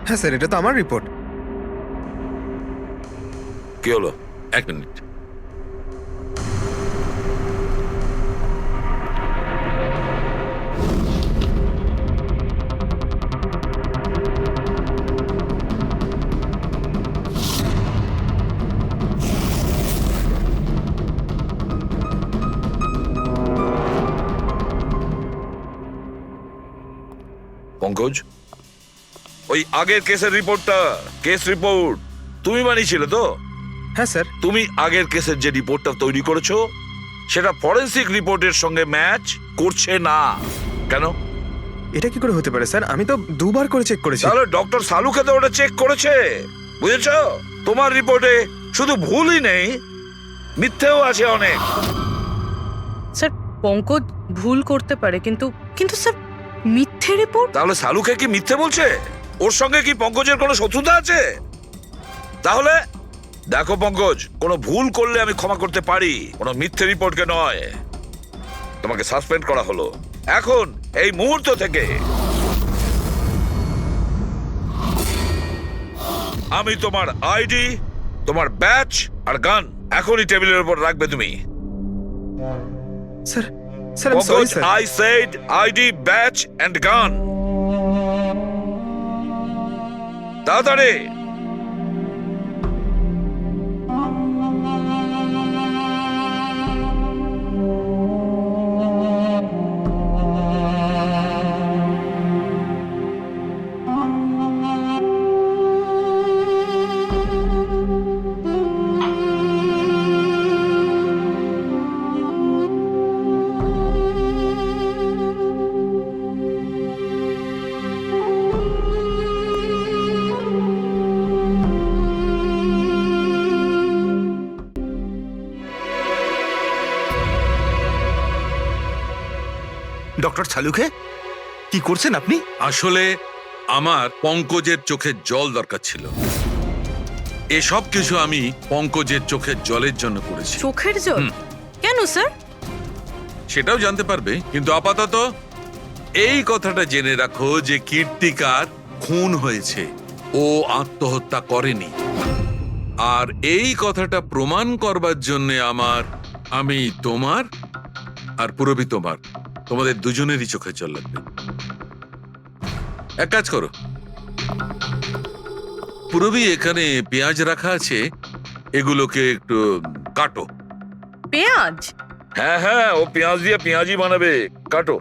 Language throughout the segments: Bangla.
হ্যাঁ স্যার, এটা তো আমার রিপোর্ট। কি হলো? এক মিনিট। পঙ্কজ, ওই আগের কেসের রিপোর্টটা, কেস রিপোর্ট তুমি বানিয়েছিলে তো? হ্যাঁ স্যার। তুমি আগের কেসের যে রিপোর্টটা তৈরি করেছো সেটা ফরেনসিক রিপোর্টের সঙ্গে ম্যাচ করছে না কেন? এটা কি করে হতে পারে স্যার? আমি তো দুবার করে চেক করেছি। তাহলে ডক্টর সালুকে তো ওটা চেক করেছে, বুঝেছো? তোমার রিপোর্টে শুধু ভুলই নেই, মিথ্যেও আছে অনেক। স্যার পঙ্কজ ভুল করতে পারে, কিন্তু কিন্তু স্যার মিথ্যে রিপোর্ট? তাহলে সালুকে কি মিথ্যে বলছে? ওর সঙ্গে কি পঙ্কজের কোনো শত্রুতা আছে? তাহলে দেখো পঙ্কজ, কোনো ভুল করলে আমি ক্ষমা করতে পারি, কোনো মিথ্যে রিপোর্টকে নয়। তোমাকে সাসপেন্ড করা হলো এখন, এই মুহূর্ত থেকে। আমি তোমার আইডি, তোমার ব্যাচ আর গান এখনই টেবিলের উপর রাখবে তুমি। স্যার স্যার, আমি sorry Pankaj, sir. I said ID, badge and gun. তাড়াতাড়ি। ডক্টর সালুকে, কি করছেন আপনি? আসলে আমার পঙ্কজের চোখের জল দরকার ছিল। এসব কিছু আমি পঙ্কজের চোখের জলের জন্য করেছি। চোখের জল? কেন স্যার? সেটাও জানতে পারবে, কিন্তু আপাতত এই কথাটা জেনে রাখো যে কীর্তিকার খুন হয়েছে, ও আত্মহত্যা করেনি। আর এই কথাটা প্রমাণ করবার জন্য আমি তোমার আর পুরবি তোমাদের দুজনেরই চোখের জল লাগবে। এক কাজ করো, পুরবি এখানে পেঁয়াজ রাখা আছে, এগুলোকে একটু কাটো। পেঁয়াজ? হ্যাঁ হ্যাঁ, ও পেঁয়াজ দিয়ে পেঁয়াজি বানাবে, কাটো।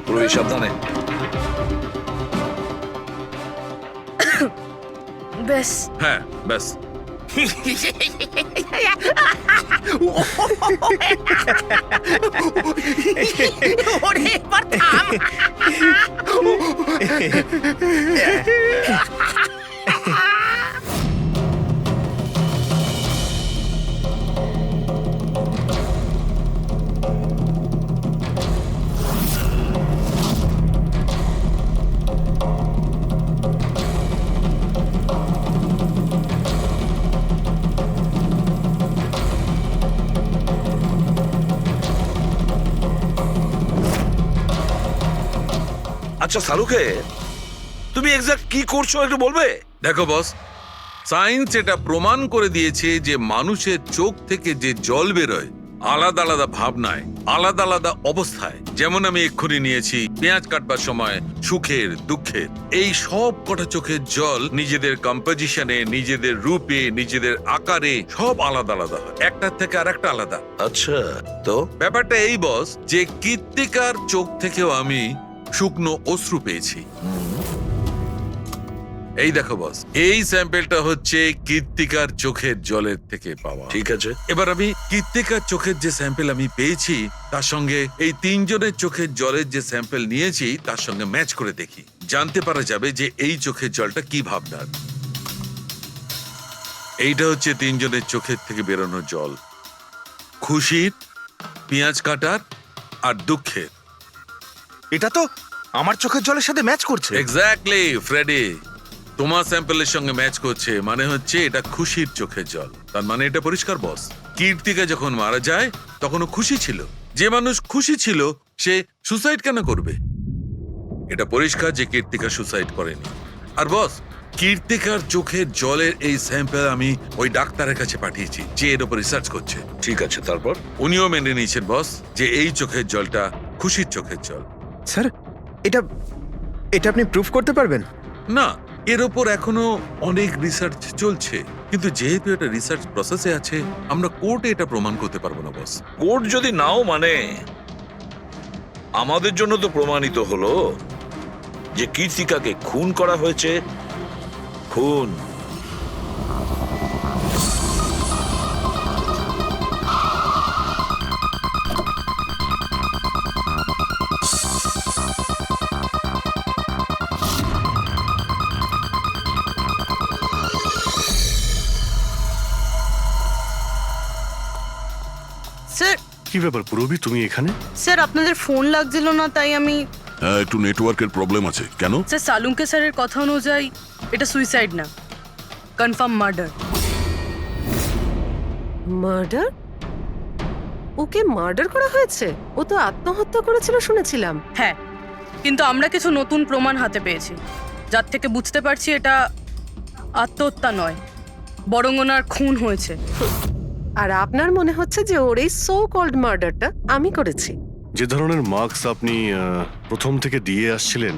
পুরো সাবধানে। ব্যাস। হ্যাঁ ব্যাস। ওরে এবার থাম। আচ্ছা সালুকে, তুমি এক্সাক্ট কি করছো একটু বলবে? দেখো বস, সায়েন্স এটা প্রমাণ করে দিয়েছে যে মানুষের চোখ থেকে যে জল বেরোয় আলাদা আলাদা ভাবনায়, আলাদা আলাদা অবস্থায়। যেমন আমি এক্ষুনি নিয়েছি পেঁয়াজ কাটবার সময় সুখের, দুঃখের, এই সব কটা চোখের জল নিজেদের কম্পোজিশনে, নিজেদের রূপে, নিজেদের আকারে সব আলাদা আলাদা হয়, একটার থেকে আর একটা আলাদা। আচ্ছা, তো ব্যাপারটা এই বস যে কীর্তিকার চোখ থেকেও আমি শুকনো অশ্রু পেয়েছি। এই দেখো বস, এই স্যাম্পেলটা হচ্ছে কীর্তিকার চোখের জলের থেকে পাওয়া। ঠিক আছে, এবার আমি কীর্তিকার চোখের যে স্যাম্পেল আমি পেয়েছি তার সঙ্গে এই তিনজনের চোখের জলের যে স্যাম্পেল নিয়েছি তার সঙ্গে ম্যাচ করে দেখি, জানতে পারা যাবে যে এই চোখের জলটা কি ভাবনার। এইটা হচ্ছে তিনজনের চোখের থেকে বেরোনো জল, খুশির, পেঁয়াজ কাটার আর দুঃখের। এটা তো আমার চোখের জলের সাথে ম্যাচ করছে। এক্স্যাক্টলি ফ্রেডি, তোমার স্যাম্পলের সঙ্গে ম্যাচ করছে, মানে হচ্ছে এটা খুশির চোখের জল। তার মানে এটা পরিষ্কার বস, কীর্তিকা যখন মারা যায় তখনও খুশি ছিল। যে মানুষ খুশি ছিল সে সুসাইড কেন করবে? এটা পরিষ্কার যে কীর্তিকা সুসাইড করেনি। আর বস, কীর্তিকার চোখের জলের এই স্যাম্পল আমি ওই ডাক্তারের কাছে পাঠিয়েছি যে এর উপর রিসার্চ করছে। ঠিক আছে, তারপর? উনিও মেনে নিয়েছেন বস যে এই চোখের জলটা খুশির চোখের জল। স্যার এটা এটা আপনি প্রুফ করতে পারবেন? না, এর ওপর এখনো অনেক রিসার্চ চলছে, কিন্তু যেহেতু এটা রিসার্চ প্রসেসে আছে আমরা কোর্টে এটা প্রমাণ করতে পারবো না বস। কোর্ট যদি নাও মানে, আমাদের জন্য তো প্রমাণিত হলো যে কীর্তিকাকে খুন করা হয়েছে। খুন। স্যার কি ব্যাপার পুরবি, তুমি এখানে? স্যার আপনাদের ফোন লাগছিল না তাই আমি। হ্যাঁ, একটু নেটওয়ার্কের প্রবলেম আছে। কেন? স্যার সালুঙ্কে স্যারের কথা অনুযায়ী এটা সুইসাইড না, কনফার্ম মার্ডার। মার্ডার? ওকে মার্ডার করা হয়েছে? ও তো আত্মহত্যা করেছিল শুনেছিলাম। হ্যাঁ, কিন্তু আমরা কিছু নতুন প্রমাণ হাতে পেয়েছি যার থেকে বুঝতে পারছি এটা আত্মহত্যা নয়, বরং ওনার খুন হয়েছে। আর আপনার মনে হচ্ছে যে ওর এই সো কল্ড মার্ডারটা আমি করেছি? যে ধরনের মার্কস আপনি প্রথম থেকে দিয়ে আসছিলেন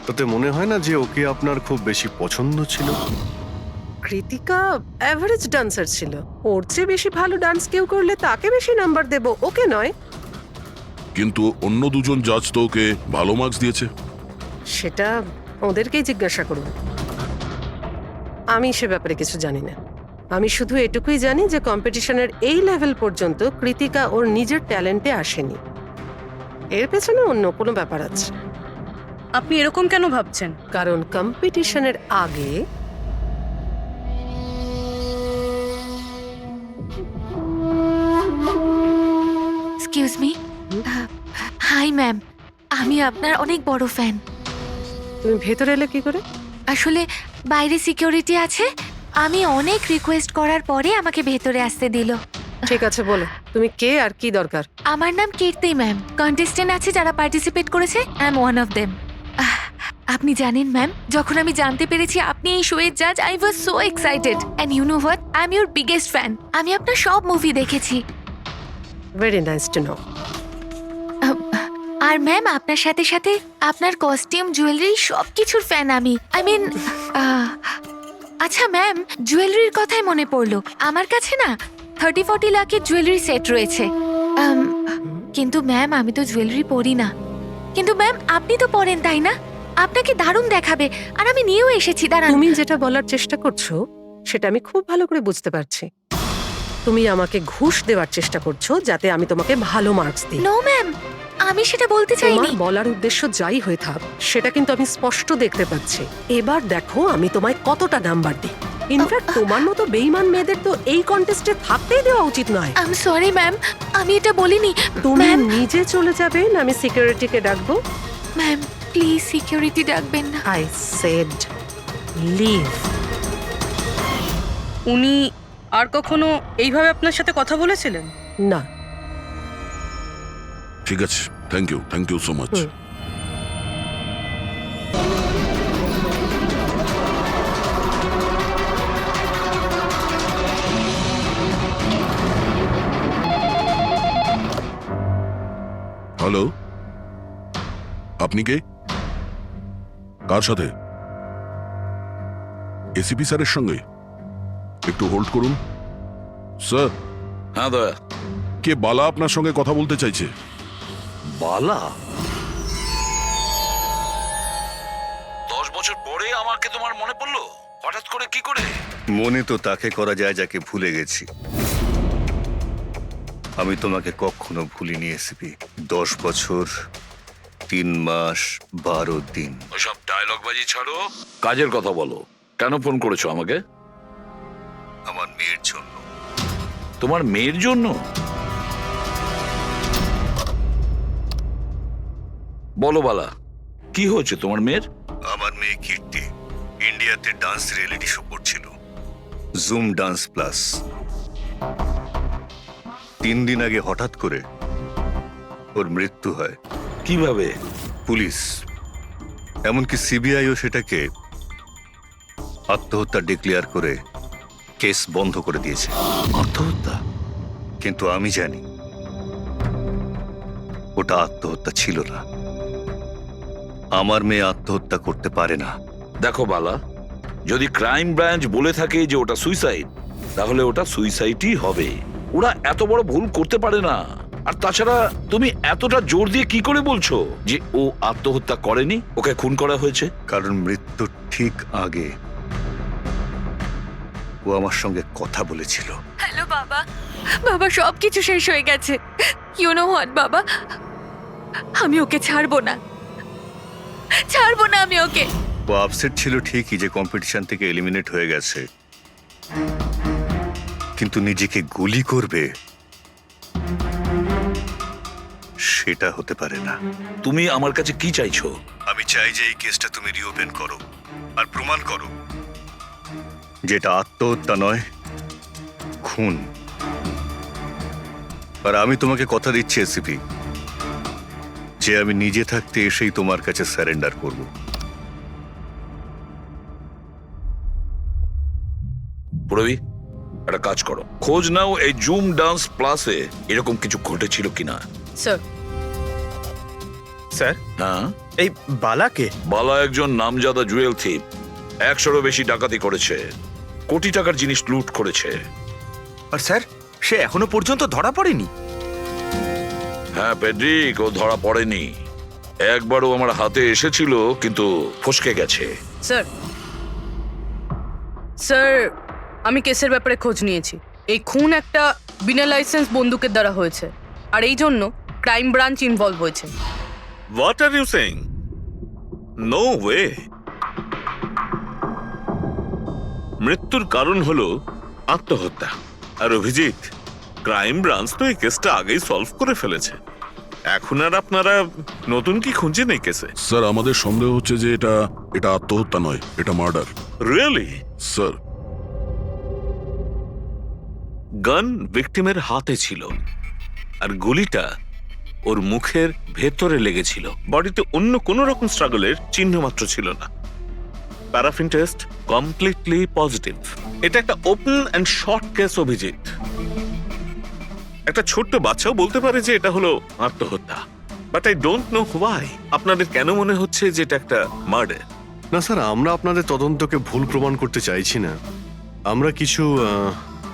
তাতে মনে হয় না যে ওকে আপনার খুব বেশি পছন্দ ছিল। কৃতিকা অ্যাভারেজ ডান্সার ছিল, ওর চেয়ে বেশি ভালো ডান্স কেউ করলে তাকে বেশি নাম্বার দেব, ওকে নয়। কিন্তু অন্য দুজন জাজ তো ওকে ভালো মার্কস দিয়েছে। সেটা ওদেরকেই জিজ্ঞাসা করুন, আমি সে ব্যাপারে কিছু জানি না। আমি শুধু এটুকুই জানি যে কম্পিটিশনের এই লেভেল পর্যন্ত কৃতিকা ওর নিজের ট্যালেন্টে আসেনি, এর পেছনে অন্য কোনো ব্যাপার আছে। আপনি এরকম কেন ভাবছেন? কারণ কম্পিটিশনের আগে এক্সকিউজ মি। হাই ম্যাম, আমি আপনার অনেক বড় ফ্যান। তুমি ভেতরে এলে কি করে? আসলে বাইরে সিকিউরিটি আছে, আমি অনেক রিকোয়েস্ট করার পরে আমাকে ভেতরে আসতে দিল। ঠিক আছে, বলো তুমি কে আর কি দরকার। আমার নাম কীর্তি ম্যাম, কন্টেস্টেন্ট আছে যারা পার্টিসিপেট করেছে, I am one of them. আপনি জানেন ম্যাম, যখন আমি জানতে পেরেছি আপনি এই শোয়ের জাজ, I was so excited and you know what, I am your biggest fan. আমি আপনার সব মুভি দেখেছি। Very nice to know. আর ম্যাম আপনার সাথে সাথে আপনার কস্টিউম, জুয়েলারি সব কিছুর ফ্যান আমি। আই মিন, আচ্ছা ম্যাম, জুয়েলারির কথাই মনে পড়লো, আমার কাছে না 30-40 লাখের জুয়েলারি সেট রয়েছে। কিন্তু ম্যাম আমি তো জুয়েলারি পরি না। কিন্তু ম্যাম আপনি তো পরেন তাই না? আপনাকে দারুণ দেখাবে, আর আমি নিয়েও এসেছি। দাঁড়ান। তুমি যেটা বলার চেষ্টা করছো সেটা আমি খুব ভালো করে বুঝতে পারছি। তুমি আমাকে ঘুষ দেওয়ার চেষ্টা করছো যাতে আমি তোমাকে ভালো মার্কস দিই। নো ম্যাম, আমি সেটা বলতে চাইনি। তোমার বলার উদ্দেশ্য যাই হয়ে থাক সেটা কিন্তু আমি স্পষ্ট দেখতে পাচ্ছি। এবার দেখো আমি তোমায় কতটা নাম্বার দিই। ইনফ্যাক্ট তোমার মতো বেঈমান মেয়েদের তো এই কন্টেস্টে থাকতেই দেওয়া উচিত নয়। আই এম সরি ম্যাম, আমি এটা বলিনি। তুমি ম্যাম, নিজে চলে যাবে না আমি সিকিউরিটিকে ডাকবো? ম্যাম প্লিজ সিকিউরিটি ডাকবেন না। I said leave. উনি আর কখনো এইভাবে আপনার সাথে কথা বলেছিলেন? না। ঠিক আছে, thank you so much. Hello, আপনি কে? কার সাথে? এসিপি স্যারের সঙ্গে? একটু হোল্ড করুন স্যার। হ্যাঁ দয়া। কে বালা আপনার সঙ্গে কথা বলতে চাইছে। বালা? 10 বছর পরে আমাকে তোমার মনে পড়লো হঠাৎ করে, কি করে? মনে তো তাকে করা যায় যাকে ভুলে গেছি। আমি তোমাকে কখনো ভুলিনি এসিপি। 10 বছর 3 মাস 12 দিন। ওইসব ডায়লগ বাজি ছাড়ো, কাজের কথা বলো। কেন ফোন করেছো আমাকে? আমার মেয়ের জন্য। তোমার মেয়ের জন্য? বলো বালা, কি হয়েছে তোমার মেয়ের? আমার মেয়ে কীর্তি ইন্ডিয়া একটি ডান্স রিয়েলিটি শো করছিল, জুম ডান্স প্লাস। 3 দিন আগে হঠাৎ করে ওর মৃত্যু হয়। কিভাবে? পুলিশ, এমনকি সিবিআইও সেটাকে আত্মহত্যা ডিক্লেয়ার করে কেস বন্ধ করে দিয়েছে। আত্মহত্যা? কিন্তু আমি জানি ওটা আত্মহত্যা ছিল না। আমার মেয়ে আত্মহত্যা করতে পারে না। দেখো বালা, যদি ক্রাইম ব্রাঞ্চ বলে থাকে যে ওটা সুইসাইড, তাহলে ওটা সুইসাইডই হবে। ওরা এত বড় ভুল করতে পারে না। আর তাছাড়া তুমি এতটা জোর দিয়ে কি করে বলছো যে ও আত্মহত্যা করেনি, ওকে খুন করা হয়েছে? কারণ মৃত্যুর ঠিক আগে ও আমার সঙ্গে কথা বলেছিল। হ্যালো বাবা, বাবা সবকিছু শেষ হয়ে গেছে। ইউ নো হোয়াট বাবা, আমি ওকে ছাড়বো না, ছাড়বো না আমি ওকে। ও আপসেট ছিল ঠিকই যে কম্পিটিশন থেকে এলিমিনেট হয়ে গেছে, কিন্তু নিজেকে গুলি করবে সেটা হতে পারে না। তুমি আমার কাছে কি চাইছো? আমি চাই যে এই কেসটা তুমি রিওপেন করো আর প্রমাণ করো যেটা আত্মহত্যা নয়, খুন। আর আমি তোমাকে কথা দিচ্ছি এসিপি, যে আমি নিজে থাকতে এসেই তোমার কাছে সারেন্ডার করব। পুরবি, একটা কাজ করো, খোঁজ নাও এই জুম ডান্স প্লাসে এরকম কিছু ঘটেছিল কিনা। স্যার, স্যার, হ্যাঁ, এই বালাকে? বালা একজন নামজাদা জুয়েল থিপ। 100-এরও বেশি ডাকাতি করেছে, কোটি টাকার জিনিস লুট করেছে। আর স্যার, সে এখনো পর্যন্ত ধরা পড়েনি। হ্যাঁ পেড্রিক, ও ধরা পড়েনি। একবারও আমার হাতে এসেছিল, কিন্তু ফসকে গেছে। স্যার, স্যার, আমি কেসের ব্যাপারে খোঁজ নিয়েছি। এই খুন একটা বিনা লাইসেন্স বন্দুকের দ্বারা হয়েছে, আর এই জন্য ক্রাইম ব্রাঞ্চ ইনভলভ হয়েছে। What are you saying? No way. মৃত্যুর কারণ হলো আত্মহত্যা। আর অভিজিৎ, ক্রাইম ব্রাঞ্চ তো এই কেসটা আগেই সলভ করে ফেলেছে। এখন আর আপনারা নতুন কি খুঁজছেন এই কেসে? স্যার, আমাদের সন্দেহ হচ্ছে যে এটা আত্মহত্যা নয়, এটা মার্ডার। রিয়েলি? স্যার, গান ভিকটিমের হাতে ছিল, আর গুলিটা ওর মুখের ভেতরে লেগেছিল। বডিতে অন্য কোনো রকম স্ট্রাগলের চিহ্ন মাত্র ছিল না। Paraffin test completely positive. এটা একটা open and short case Abhijit. একটা ছোট্ট বাচ্চাও বলতে পারে যে এটা হলো আত্মহত্যা। But I don't know why আপনাদের কেন মনে হচ্ছে যে এটা একটা মার্ডার। না স্যার, আমরা আপনাদের তদন্তকে ভুল প্রমাণ করতে চাইছি না।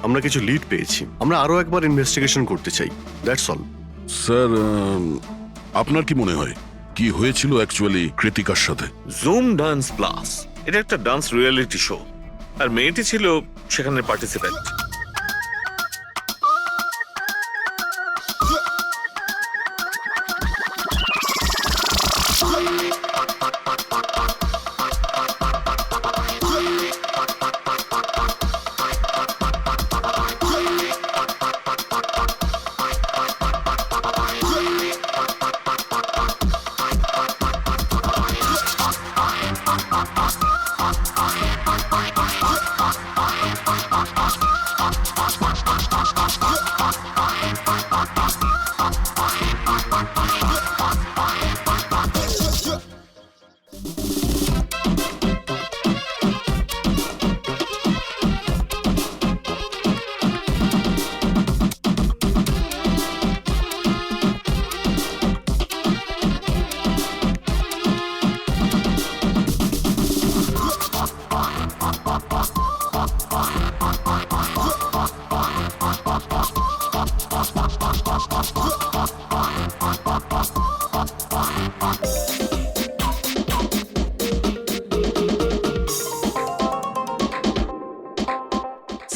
আমরা কিছু লিড পেয়েছি, আমরা আরো একবার ইনভেস্টিগেশন করতে চাই, দ্যাটস অল। স্যার, আপনার কি মনে হয় কি হয়েছিল অ্যাকচুয়ালি কৃতিকার সাথে? জুম ডান্স প্লাস এটা একটা ডান্স রিয়েলিটি শো, আর মেয়েটি ছিল সেখানের পার্টিসিপেন্ট।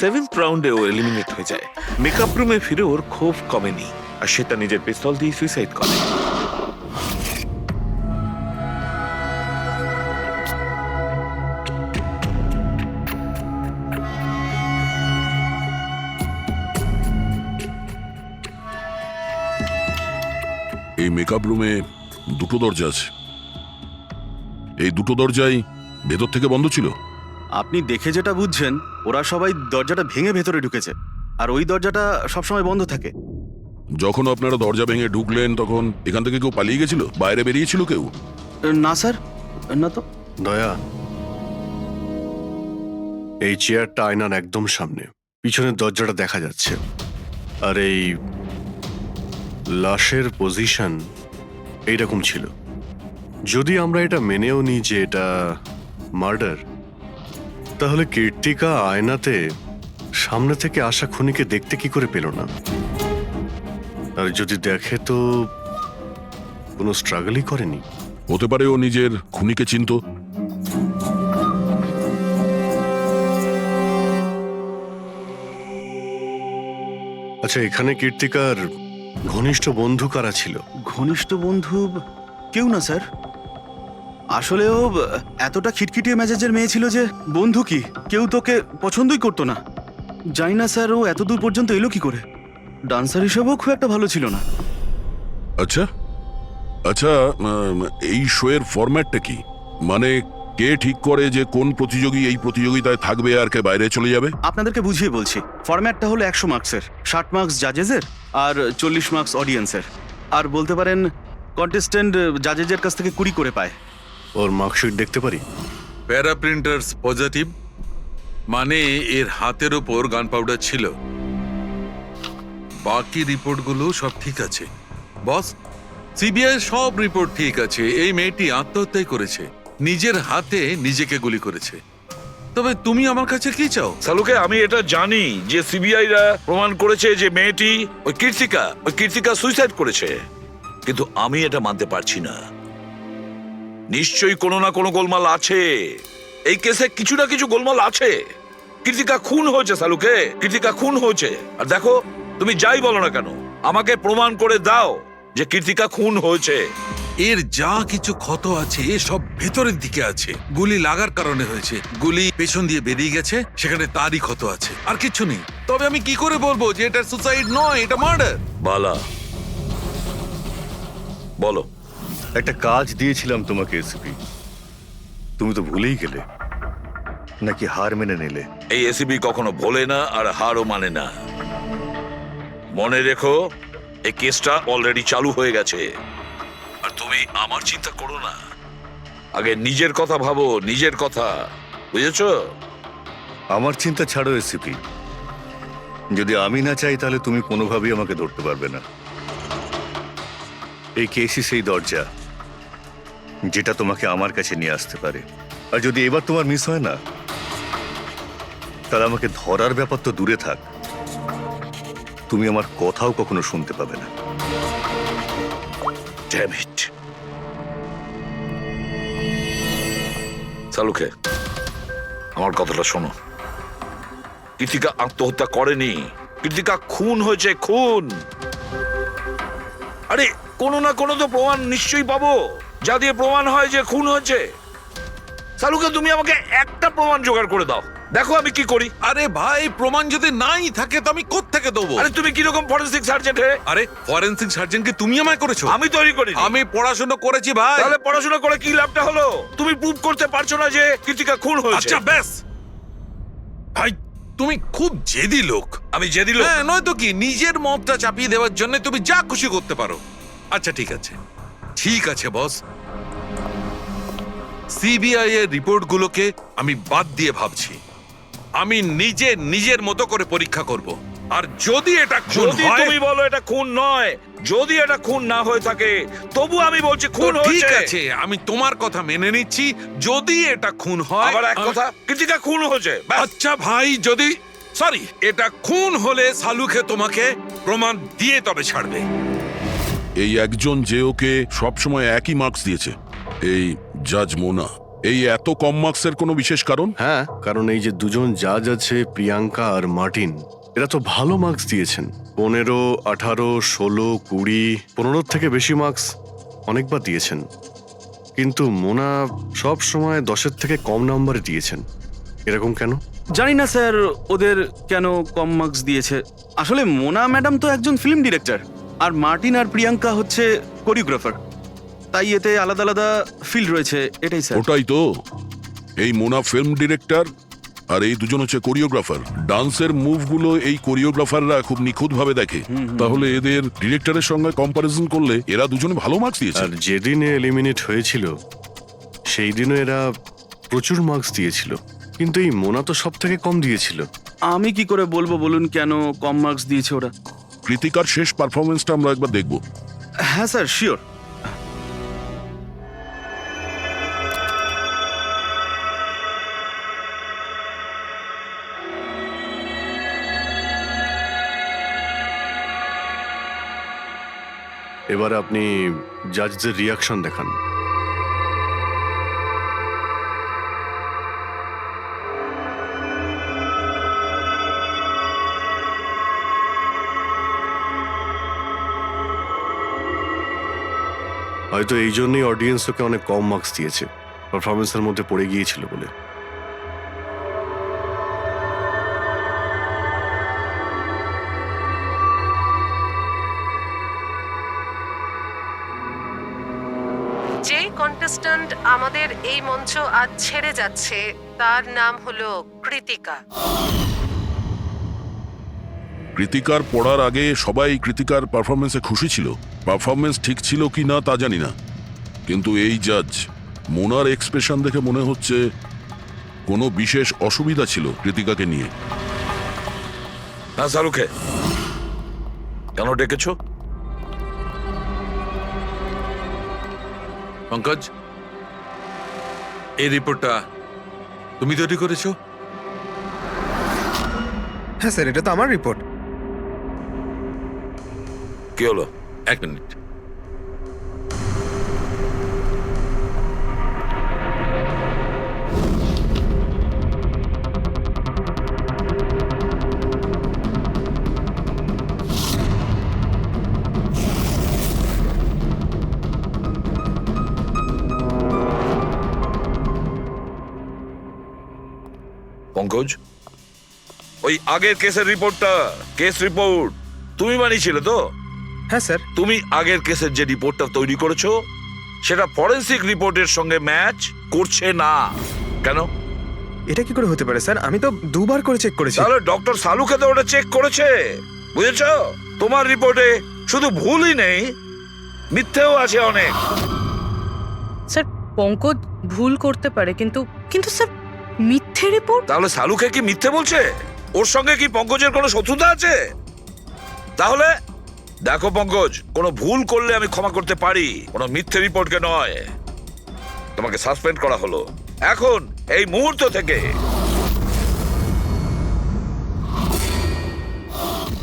সেভেন্থ রাউন্ডে ও এলিমিনেট হয়ে যায়। মেকআপ রুমে ফিরে ওর ক্ষোভ কমেনি, আর সে তার নিজের পিস্তল দিয়ে সুইসাইড করে। এই মেকআপ রুমে দুটো দরজা আছে, এই দুটো দরজাই ভেতর থেকে বন্ধ ছিল। আপনি দেখে যেটা বুঝছেন, ওরা সবাই দরজাটা ভেঙে ভেতরে ঢুকেছে, আর ওই দরজাটা সবসময় বন্ধ থাকে। যখন আপনারা দরজা ভেঙে ঢুকলেন তখন এখান থেকে কেউ পালিয়ে গেছিল, বাইরে বেরিয়েছিল কেউ? না স্যার, না তো। দয়া, এই চেয়ারটা আয়নার একদম সামনে, পিছনের দরজাটা দেখা যাচ্ছে, আর এই লাশের পজিশন এইরকম ছিল। যদি আমরা এটা মেনেও নিই যে এটা মার্ডার, তাহলে কীর্তিকা আয়নাতে সামনে থেকে আসা খুনিকে দেখতে কি করে পেল না? আর যদি দেখে তো কোনো স্ট্রাগলই করেনি। হতে পারে ও নিজের খুনিকে চিনতো। আচ্ছা, এখানে কীর্তিকার ঘনিষ্ঠ বন্ধু কারা ছিল? ঘনিষ্ঠ বন্ধু কেউ না স্যার। আসলে ও এতটা খিটখিটিয়ে মেজাজের মেয়ে ছিল যে বন্ধু কি, কেউ তোকে পছন্দই করতো না। জানি না স্যার ও এত দূর পর্যন্ত এলো কি করে। ডান্সার হিসেবেও খুব একটা ভালো ছিল না। আচ্ছা আচ্ছা, এই শোয়ের ফরম্যাটটা কি? মানে কে ঠিক করে যে কোন প্রতিযোগী এই প্রতিযোগিতায় থাকবে আর কে বাইরে চলে যাবে? আপনাদেরকে বুঝিয়ে বলছি। ফরম্যাটটা হলো 100 মার্কসের, 60 মার্কস জাজেসের আর 40 মার্কস অডিয়েন্সের। আর বলতে পারেন কন্টেস্টেন্ট জাজেসের কাছ থেকে 20 করে পায়। ওর মার্কশিট দেখতে পারি? প্যারা প্রিন্টার্স পজিটিভ, মানে এর হাতের ওপর গান পাউডার ছিল। বাকি রিপোর্টগুলো সব ঠিক আছে বস। সিবিআই সব রিপোর্ট ঠিক আছে। এই মেয়েটি আত্মহত্যাই করেছে, নিজের হাতে নিজেকে গুলি করেছে। তবে তুমি আমার কাছে কি চাও? সালুকে, আমি এটা জানি যে সিবিআইরা প্রমাণ করেছে যে মেয়েটি ওই কীর্তিকা সুইসাইড করেছে, কিন্তু আমি এটা মানতে পারছি না। নিশ্চয়ই কোনো না কোনো গোলমাল আছে এই কেসে, কিছু না কিছু গোলমাল আছে। কীর্তিকা খুন হয়েছে সালুকে, কীর্তিকা খুন হয়েছে। আর দেখো, তুমি যাই বলো না কেন, আমাকে প্রমাণ করে দাও যে কীর্তিকা খুন হয়েছে। এর যা কিছু ক্ষত আছে সব ভেতরের দিকে আছে, গুলি লাগার কারণে হয়েছে। গুলি পেছন দিয়ে বেরিয়ে গেছে, সেখানে তারই ক্ষত আছে, আর কিছু নেই। তবে আমি কি করে বলবো যে এটা সুসাইড নয়, এটা মার্ডার? বালা, বলো। একটা কাজ দিয়েছিলাম তোমাকে এসপি, তুমি তো ভুলেই গেলে, নাকি হার মেনে নিলে? এই এসিবি কখনো ভোলে না আর হারও মানে না। মনে রেখো, এই কেসটা অলরেডি চালু হয়ে গেছে। আর তুমি আমার চিন্তা করো না, আগে নিজের কথা ভাবো, নিজের কথা, বুঝেছো? আমার চিন্তা ছাড়ো এসিপি, যদি আমি না চাই তাহলে তুমি কোনোভাবেই আমাকে ধরতে পারবে না। এই কেসই সেই দরজা যেটা তোমাকে আমার কাছে নিয়ে আসতে পারে। আর যদি এবার তোমার মিস হয় না, তাহলে আমাকে ধরার ব্যাপার তো দূরে থাক, তুমি আমার কথাও কখনো শুনতে পাবে না। Damn it. সালুকে, আমার কথাটা শোনো। কীর্তিকা আত্মহত্যা করেনি, কীর্তিকা খুন হয়েছে, খুন। আরে কোনো না কোনো তো প্রমাণ নিশ্চয়ই পাবো, যা দিয়ে প্রমাণ হয় যে খুন হয়েছে। সালুকে, তুমি আমাকে একটা প্রমাণ জোগাড় করে দাও, দেখো আমি কি করি। আরে ভাই, প্রমাণ যদি নাই থাকে তো আমি কোত্থেকে দেবো? আরে তুমি কিরকম ফরেনসিক সার্জন হে? আরে ফরেনসিক সার্জনকে তুমি আমায় করেছো? আমি তৈরি করি। আমি পড়াশোনা করেছি ভাই। তাহলে পড়াশোনা করে কি লাভটা হলো? তুমি প্রুভ করতে পারছো না যে কীর্তিকা খুন হয়েছে। আচ্ছা ব্যাস ভাই, তুমি খুব জেদি লোক। আমি জেদি লোক? হ্যাঁ, নয়তো কি, নিজের মতটা চাপিয়ে দেওয়ার জন্য তুমি যা খুশি করতে পারো। আচ্ছা ঠিক আছে, ঠিক আছে বস। সিবিআই এর রিপোর্টগুলোকে আমি বাদ দিয়ে ভাবছি, আমি নিজের মতো করে পরীক্ষা করব। আর যদি এটা খুন যদি হয়, তুমি বলো এটা খুন নয়, যদি এটা খুন না হয়ে থাকে, তবু আমি বলছি খুন তো ঠিক হয়েছে। আছে, আমি তোমার কথা মেনে নিচ্ছি। যদি এটা খুন হয়, আবার এক কথা, কীর্তিকা খুন হয়েছে, ব্যাস। আচ্ছা ভাই, যদি সরি এটা খুন হলে সালুকে তোমাকে প্রমাণ দিয়ে তবে ছাড়বে। এই একজন যে ওকে সবসময় একই মার্কস দিয়েছে, এই জাজ মোনা, এই এত কম মার্কসের কোনো বিশেষ কারণ? হ্যাঁ, কারণ এই যে দুজন জাজ আছে, প্রিয়াঙ্কা আর মার্টিন, এরা তো ভালো মার্কস দিয়েছেন। 15, 18, 16, 20, 15 থেকে বেশি মার্কস অনেকবার দিয়েছেন, কিন্তু মোনা সব সময় 10-এর থেকে কম নাম্বারে দিয়েছেন। এরকম কেন? জানি না স্যার ওদের কেন কম মার্কস দিয়েছে। আসলে মোনা ম্যাডাম তো একজন ফিল্ম ডিরেক্টর, আর মার্টিন আর প্রিয়াঙ্কা হচ্ছে কোরিওগ্রাফার, তাই এতে আলাদা আলাদা ফিল্ড রয়েছে, এটাই স্যার। ওটাই তো, এই মোনা ফিল্ম ডিরেক্টর আর এই দুজন হচ্ছে কোরিওগ্রাফার। ডান্সের মুভগুলো এই কোরিওগ্রাফাররা খুব নিখুঁতভাবে দেখে। তাহলে এদের ডিরেক্টরের সঙ্গে কম্পারিজন করলে এরা দুজনে ভালো মার্কস দিয়েছে। আর যেদিন এলিমিনেট হয়েছিল সেই দিনও এরা প্রচুর মার্কস দিয়েছিল, কিন্তু এই মোনা তো সব থেকে কম দিয়েছিল। আমি কি করে বলবো বলুন কেন কম মার্কস দিয়েছে ওরা? কৃতিকার শেষ পারফরমেন্সটা আমরা একবার দেখব। হ্যাঁ স্যার, শিওর। এবার আপনি জাজদের রিয়াকশন দেখান। হয়তো এই জন্যই অডিয়েন্স ওকে অনেক কম মার্কস দিয়েছে, পারফরমেন্সের মধ্যে পড়ে গিয়েছিল বলে। যে কন্টেস্ট্যান্ট আমাদের এই মঞ্চ আজ ছেড়ে যাচ্ছে তার নাম হলো কৃতিকা। কৃতিকার পড়ার আগে সবাই কৃতিকার পারফরমেন্সে খুশি ছিল। পারফরমেন্স ঠিক ছিল কি না তা জানি না, কিন্তু এই জাজ মোনার এক্সপ্রেশন দেখে মনে হচ্ছে কোনো বিশেষ অসুবিধা ছিল কৃতিকাকে নিয়ে। হ্যাঁ শাহরুখে, কেন ডেকেছো? পঙ্কজ, এই রিপোর্টটা তুমি তৈরি করেছো? হ্যাঁ স্যার, এটা তো আমার রিপোর্ট। কি হলো? 1 মিনিট। পঙ্কজ, ওই আগের কেসের রিপোর্টটা, কেস রিপোর্ট তুমি বানিয়েছিলে তো? হ্যাঁ স্যার। তুমি আগের কেসের যে রিপোর্টটা তৈরি করেছো সেটা ফরেনসিক রিপোর্টের সঙ্গে ম্যাচ করছে না কেন? এটা কি করে হতে পারে স্যার? আমি তো দুবার করে চেক করেছি। তাহলে ডক্টর সালুকে তো ওটা চেক করেছে, বুঝেছো? তোমার রিপোর্টে শুধু ভুলই নেই, মিথ্যেও আছে অনেক। স্যার, পঙ্কজ ভুল করতে পারে, কিন্তু কিন্তু স্যার মিথ্যে রিপোর্ট? তাহলে সালুকে কি মিথ্যে বলছে? ওর সঙ্গে কি পঙ্কজের কোনো শত্রুতা আছে? তাহলে দেখো পঙ্কজ, কোনো ভুল করলে আমি ক্ষমা করতে পারি, কোনো মিথ্যে রিপোর্টকে নয়। তোমাকে সাসপেন্ড করা হলো। এখন এই মুহূর্ত থেকে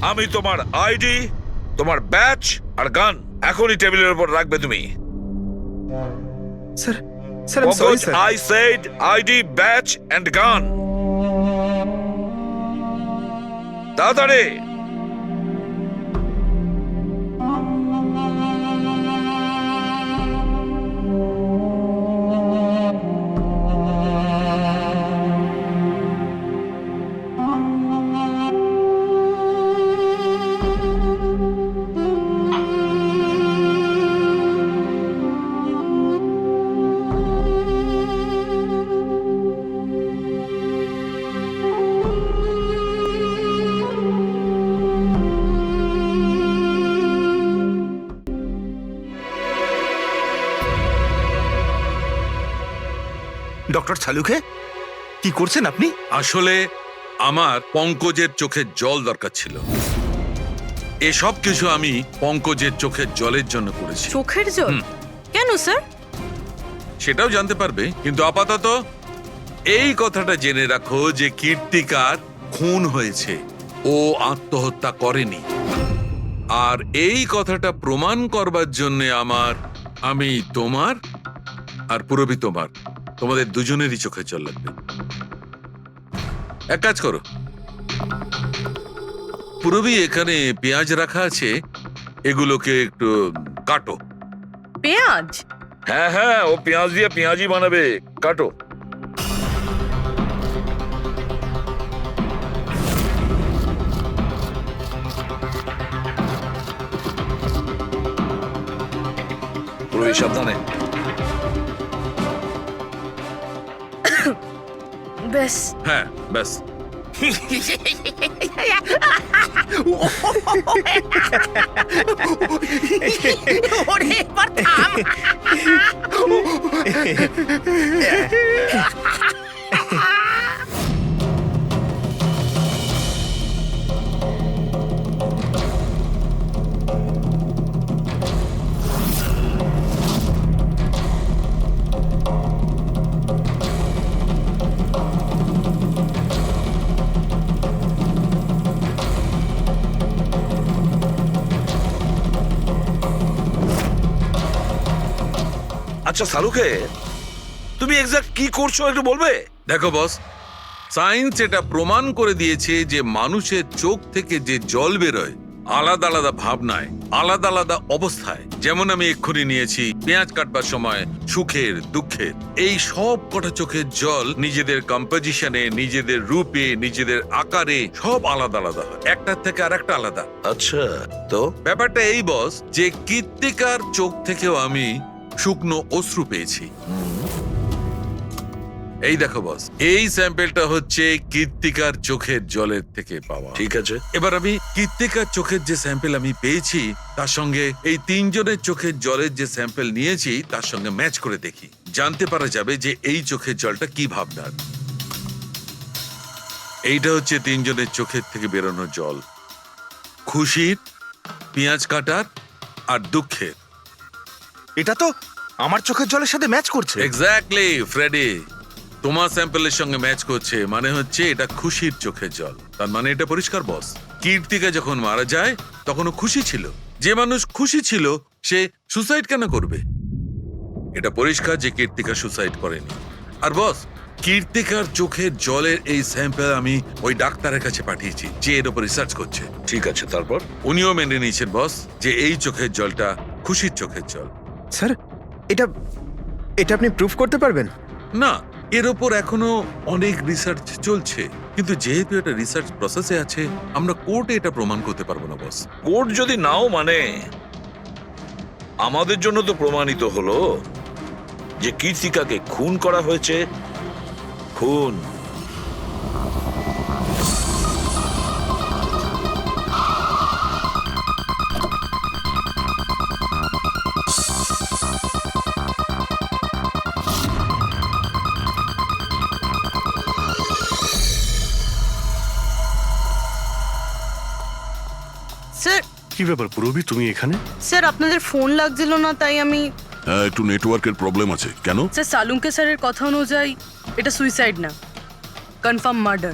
আমি তোমার আইডি, তোমার ব্যাচ আর গান এখনই টেবিলের উপর রাখবে তুমি। স্যার, স্যার আমি sorry Pankaj, sir. I said ID, badge and gun. তাড়াতাড়ি। ডক্টর সালুখে, কি করছেন আপনি? আসলে আমার পঙ্কজের চোখের জল দরকার ছিল। এসব কিছু আমি পঙ্কজের চোখের জলের জন্য করেছি। চোখের জল? কেন স্যার? সেটাও জানতে পারবে, কিন্তু আপাতত এই কথাটা জেনে রাখো যে কীর্তিকার খুন হয়েছে, ও আত্মহত্যা করেনি। আর এই কথাটা প্রমাণ করবার জন্য আমি তোমার আর পুরবি তোমাদের দুজনেরই চোখে জল লাগবে। এক কাজ করো, পুরবি এখানে পেঁয়াজ রাখা আছে, এগুলোকে একটু কাটো। পেঁয়াজ? হ্যাঁ হ্যাঁ, ও পেঁয়াজ দিয়ে পেঁয়াজি বানাবে, কাটো। পুরো সাবধানে। ব্যাস। হ্যাঁ ব্যাস। ওরে এবার থাম। আচ্ছা সালুকে, তুমি এক্সাক্ট কি করছো একটু বলবে? দেখো বস, সায়েন্স এটা প্রমাণ করে দিয়েছে যে মানুষের চোখ থেকে যে জল বেরোয় আলাদা আলাদা ভাবনায়, আলাদা আলাদা অবস্থায়, যেমন আমি এক্ষুনি নিয়েছি পেঁয়াজ কাটবার সময় সুখের, দুঃখের, এই সব কটা চোখের জল নিজেদের কম্পোজিশনে, নিজেদের রূপে, নিজেদের আকারে সব আলাদা আলাদা হয়, একটার থেকে আর একটা আলাদা। আচ্ছা, তো ব্যাপারটা এই বস যে কৃত্তিকার চোখ থেকেও আমি শুকনো অশ্রু পেয়েছি। এই দেখো বস, এই স্যাম্পেলটা হচ্ছে কৃত্তিকার চোখের জলের থেকে পাওয়া। ঠিক আছে, এবার আমি কৃত্তিকার চোখের যে স্যাম্পেল আমি পেয়েছি তার সঙ্গে এই তিনজনের চোখের জলের যে স্যাম্পেল নিয়েছি তার সঙ্গে ম্যাচ করে দেখি, জানতে পারা যাবে যে এই চোখের জলটা কি ভাবনার। এইটা হচ্ছে তিনজনের চোখের থেকে বেরোনো জল, খুশির, পেঁয়াজ কাটার আর দুঃখের। এটা তো আমার চোখের জলের সাথে ম্যাচ করছে। এক্স্যাক্টলি ফ্রেডি, তোমার স্যাম্পলের সঙ্গে ম্যাচ করছে, মানে হচ্ছে এটা খুশির চোখের জল। তার মানে এটা পরিষ্কার বস, কীর্তিকা যখন মারা যায় তখনও খুশি ছিল। যে মানুষ খুশি ছিল সে সুসাইড কেন করবে? এটা পরিষ্কার যে কীর্তিকা সুসাইড করেনি। আর বস, কীর্তিকার চোখের জলের এই স্যাম্পল আমি ওই ডাক্তারের কাছে পাঠিয়েছি যে এর উপর রিসার্চ করছে। ঠিক আছে, তারপর? উনিও মেনে নিয়েছেন বস যে এই চোখের জলটা খুশির চোখের জল। স্যার, এটা এটা আপনি প্রুফ করতে পারবেন? না, এর ওপর এখনো অনেক রিসার্চ চলছে, কিন্তু যেহেতু এটা রিসার্চ প্রসেসে আছে আমরা কোর্টে এটা প্রমাণ করতে পারবো না বস। কোর্ট যদি নাও মানে, আমাদের জন্য তো প্রমাণিত হলো যে কীর্তিকাকে খুন করা হয়েছে। খুন। স্যার, কি ব্যাপার পুরবি, তুমি এখানে? স্যার আপনাদের ফোন লাগছিল না তাই আমি। হ্যাঁ, একটু নেটওয়ার্কের প্রবলেম আছে। কেন? স্যার সালুঙ্কে স্যারের কথা অনুযায়ী এটা সুইসাইড না, কনফার্ম মার্ডার।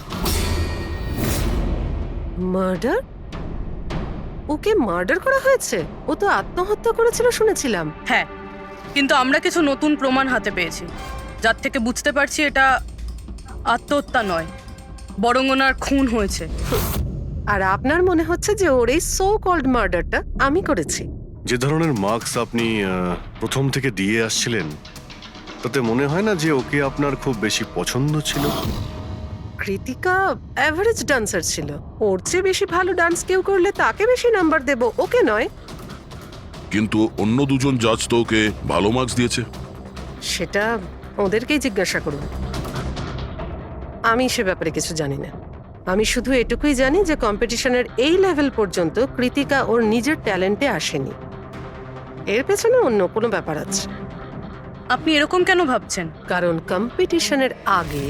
মার্ডার? ওকে মার্ডার করা হয়েছে? ও তো আত্মহত্যা করেছিল শুনেছিলাম। হ্যাঁ, কিন্তু আমরা কিছু নতুন প্রমাণ হাতে পেয়েছি যার থেকে বুঝতে পারছি এটা আত্মহত্যা নয়, বরং ওনার খুন হয়েছে। আর আপনার মনে হচ্ছে যে ওর এই সো কল্ড মার্ডারটা আমি করেছি? যে ধরনের মার্কস আপনি প্রথম থেকে দিয়ে আসছিলেন তাতে মনে হয় না যে ওকে আপনার খুব বেশি পছন্দ ছিল। কৃতিকা অ্যাভারেজ ডান্সার ছিল, ওর চেয়ে বেশি ভালো ডান্স কেউ করলে তাকে বেশি নাম্বার দেব, ওকে নয়। কিন্তু অন্য দুজন জাজ তো ওকে ভালো মার্কস দিয়েছে। সেটা ওদেরকেই জিজ্ঞাসা করুন, আমি সে ব্যাপারে কিছু জানি না। আমি শুধু এটুকুই জানি যে কম্পিটিশনের এই লেভেল পর্যন্ত কৃতিকা ওর নিজের ট্যালেন্টে আসেনি, এর পেছনে অন্য কোনো ব্যাপার আছে। আপনি এরকম কেন ভাবছেন? কারণ কম্পিটিশনের আগে